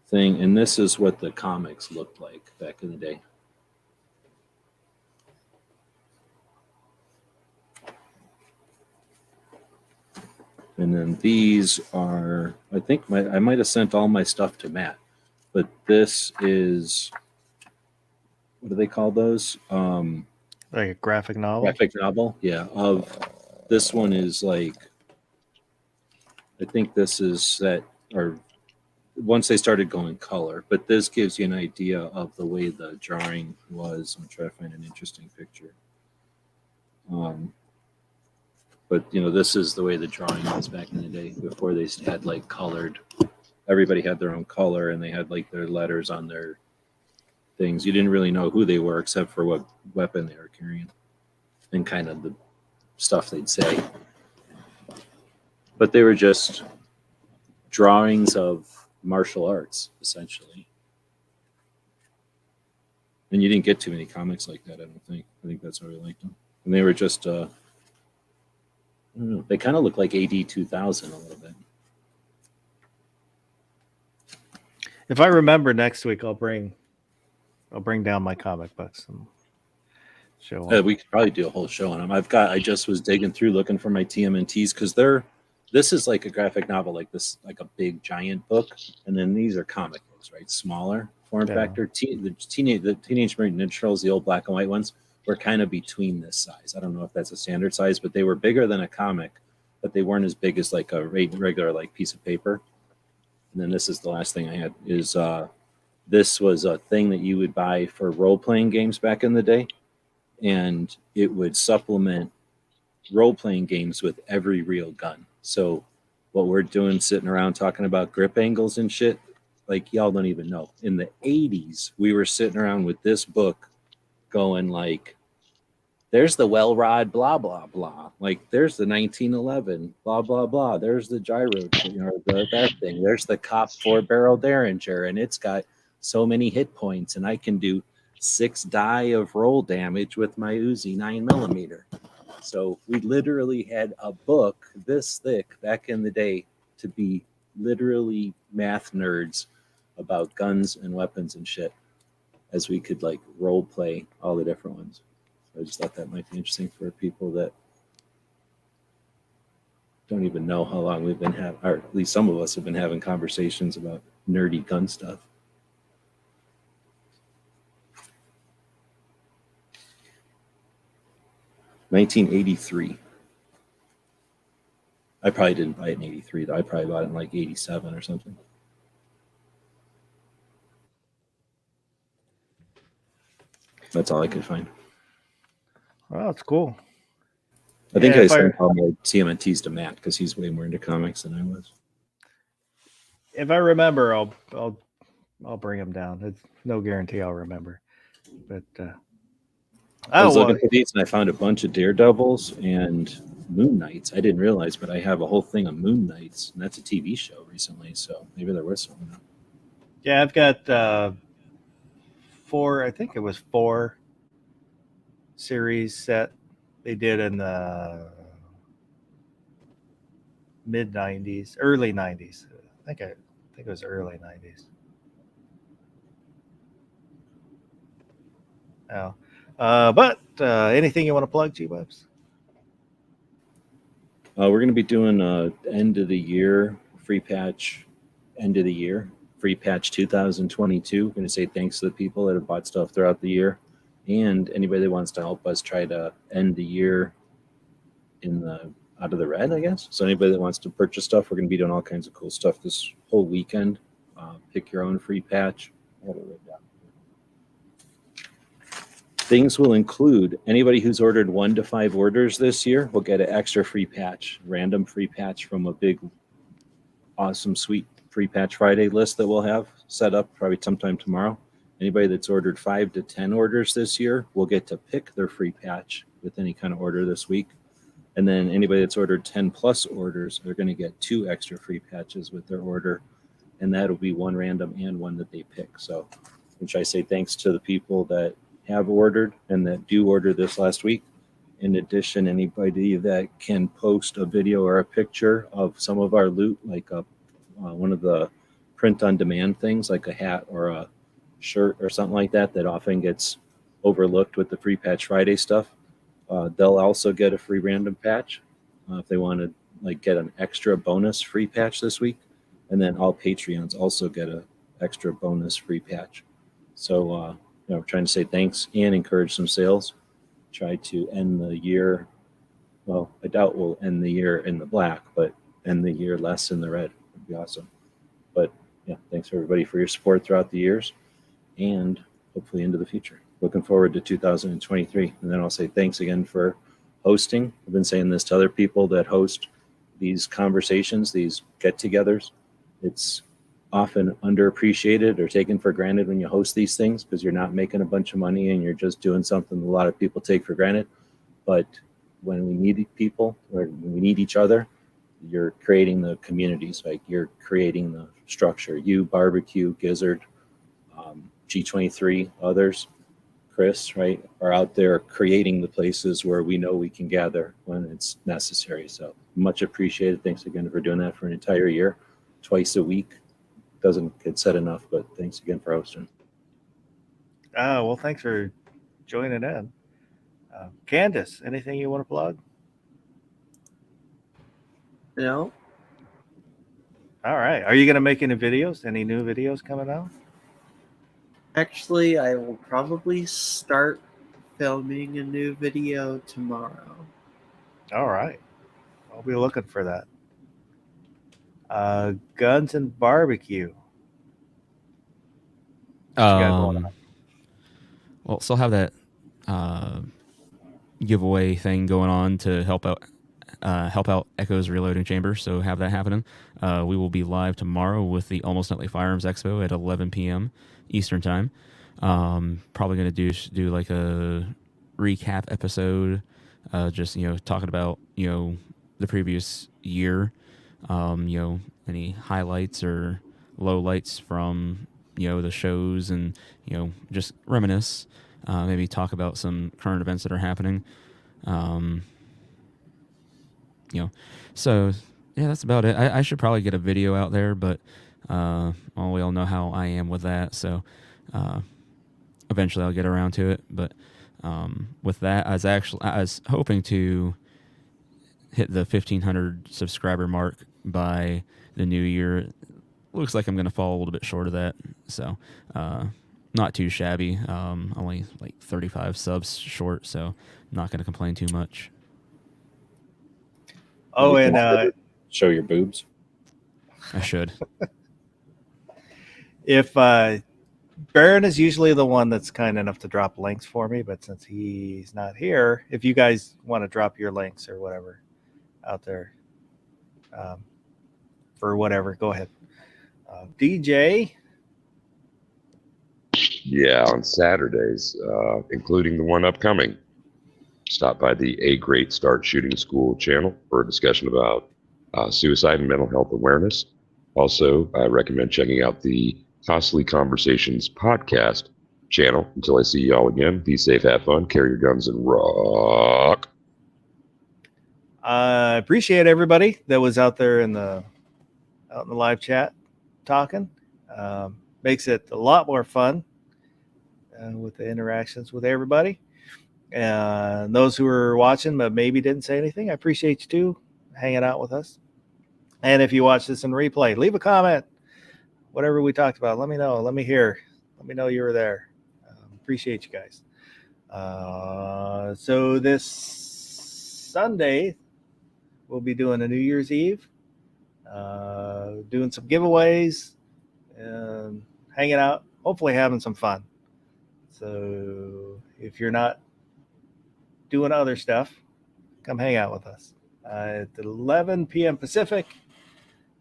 thing. And this is what the comics looked like back in the day. And then these are, I think I might have sent all my stuff to Matt, but this is, what do they call those? Like a graphic novel. Graphic novel. Yeah. This one is like, I think this is that, or once they started going color, but this gives you an idea of the way the drawing was. I'm trying to find an interesting picture. But you know, this is the way the drawing was back in the day before they had like colored. Everybody had their own color and they had like their letters on their things. You didn't really know who they were except for what weapon they were carrying and kind of the stuff they'd say. But they were just drawings of martial arts, essentially. And you didn't get too many comics like that, I don't think. I think that's why we liked them. And they were just, I don't know, they kind of look like AD 2000 a little bit. If I remember next week, I'll bring down my comic books and show them. We could probably do a whole show on them. I just was digging through looking for my TMNTs because this is like a graphic novel, like this, like a big giant book, and then these are comic books, right? Smaller form factor. The Teenage Mutant Ninja Turtles, the old black and white ones, were kind of between this size. I don't know if that's a standard size, but they were bigger than a comic, but they weren't as big as like a regular like piece of paper. And then this is the last thing I had is this was a thing that you would buy for role-playing games back in the day, and it would supplement role-playing games with every real gun. So what we're doing, sitting around talking about grip angles and shit, like y'all don't even know. In the 80s, we were sitting around with this book going like, there's the well rod, blah, blah, blah. Like there's the 1911, blah, blah, blah. There's the gyro, that thing. There's the Cop 4-barrel Derringer, and it's got so many hit points, and I can do 6 die of roll damage with my Uzi 9mm. So we literally had a book this thick back in the day to be literally math nerds about guns and weapons and shit, as we could like role play all the different ones. So I just thought that might be interesting for people that don't even know how long we've been having, or at least some of us have been having conversations about nerdy gun stuff. $1983. I probably didn't buy it in 83 though. I probably bought it in like 87 or something. That's all I could find. Oh, that's cool. I think Yeah, I if I- sent all my TMNTs to Matt because he's way more into comics than I was. If I remember, I'll I'll bring them down. It's no guarantee I'll remember. But I was oh looking well, for these and I found a bunch of Daredevils and Moon Knights. I didn't realize, but I have a whole thing of Moon Knights, and that's a TV show recently. So maybe there was some. yeah, I've got 4. I think it was 4 series set they did in the mid '90s, early '90s. I think it was early '90s. Oh, but anything you want to plug, G-Webs? We're going to be doing end of the year free patch, end of the year free patch 2022. We're going to say thanks to the people that have bought stuff throughout the year, and anybody that wants to help us try to end the year in the out of the red, I guess. So anybody that wants to purchase stuff, we're going to be doing all kinds of cool stuff this whole weekend. Pick your own free patch. I have it written down. Things will include anybody who's ordered 1 to 5 orders this year will get an extra free patch, random free patch from a big, awesome, sweet free patch Friday list that we'll have set up probably sometime tomorrow. Anybody that's ordered 5 to 10 orders this year will get to pick their free patch with any kind of order this week. And then anybody that's ordered 10 plus orders are going to get 2 extra free patches with their order. And that'll be 1 random and 1 that they pick. So, which I say thanks to the people that have ordered and that do order this last week. In addition, anybody that can post a video or a picture of some of our loot, like one of the print on demand things, like a hat or a shirt or something like that, that often gets overlooked with the free patch Friday stuff. They'll also get a free random patch if they want to like get an extra bonus free patch this week. And then all Patreons also get a extra bonus free patch. So we're trying to say thanks and encourage some sales. Try to end the year. Well, I doubt we'll end the year in the black, but end the year less in the red would be awesome. But yeah, thanks everybody for your support throughout the years and hopefully into the future. Looking forward to 2023. And then I'll say thanks again for hosting. I've been saying this to other people that host these conversations, these get-togethers. It's often underappreciated or taken for granted when you host these things because you're not making a bunch of money and you're just doing something a lot of people take for granted. But when we need people or when we need each other, you're creating the communities, like you're creating the structure. You, Barbecue, Gizzard, G23, others, Chris, right, are out there creating the places where we know we can gather when it's necessary. So much appreciated. Thanks again for doing that for an entire year, twice a week. Doesn't get said enough, but thanks again for hosting. Well, thanks for joining in. Candace, anything you want to plug? No, All right. Are you going to make any videos? Any new videos coming out? actually, I will probably start filming a new video tomorrow. All right. I'll be looking for that. Guns and Barbecue. What you got going on? Well, still have that giveaway thing going on to help out Echo's Reloading Chamber. So have that happening. We will be live tomorrow with the Almost Nightly Firearms Expo at 11 p.m. Eastern Time. Probably going to do like a recap episode, just talking about the previous year, any highlights or lowlights from the shows, and just reminisce. Maybe talk about some current events that are happening. So yeah, that's about it. I should probably get a video out there, but we all know how I am with that. So eventually I'll get around to it. But with that, I was hoping to hit the 1,500 subscriber mark by the new year. Looks like I'm going to fall a little bit short of that. So not too shabby. Only like 35 subs short, so not going to complain too much. Oh, and Show your boobs. I should. if Baron is usually the one that's kind enough to drop links for me, but since he's not here, if you guys want to drop your links or whatever out there for whatever, go ahead. DJ, Yeah, on Saturdays, including the one upcoming. Stop by the A Great Start Shooting School channel for a discussion about suicide and mental health awareness. Also, I recommend checking out the Costly Conversations podcast channel. Until I see y'all again, be safe, have fun, carry your guns, and rock. I appreciate everybody that was out there in the live chat talking. Makes it a lot more fun with the interactions with everybody. And those who are watching but maybe didn't say anything, I appreciate you too, hanging out with us. And if you watch this in replay, leave a comment. Whatever we talked about, let me know. Let me hear. Let me know you were there. Appreciate you guys. So this Sunday, we'll be doing a New Year's Eve, doing some giveaways, and hanging out, hopefully having some fun. So if you're not doing other stuff, come hang out with us at 11 p.m. Pacific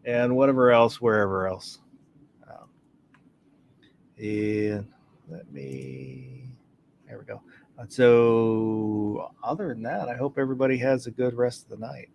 and whatever else, wherever else. And there we go. So other than that, I hope everybody has a good rest of the night.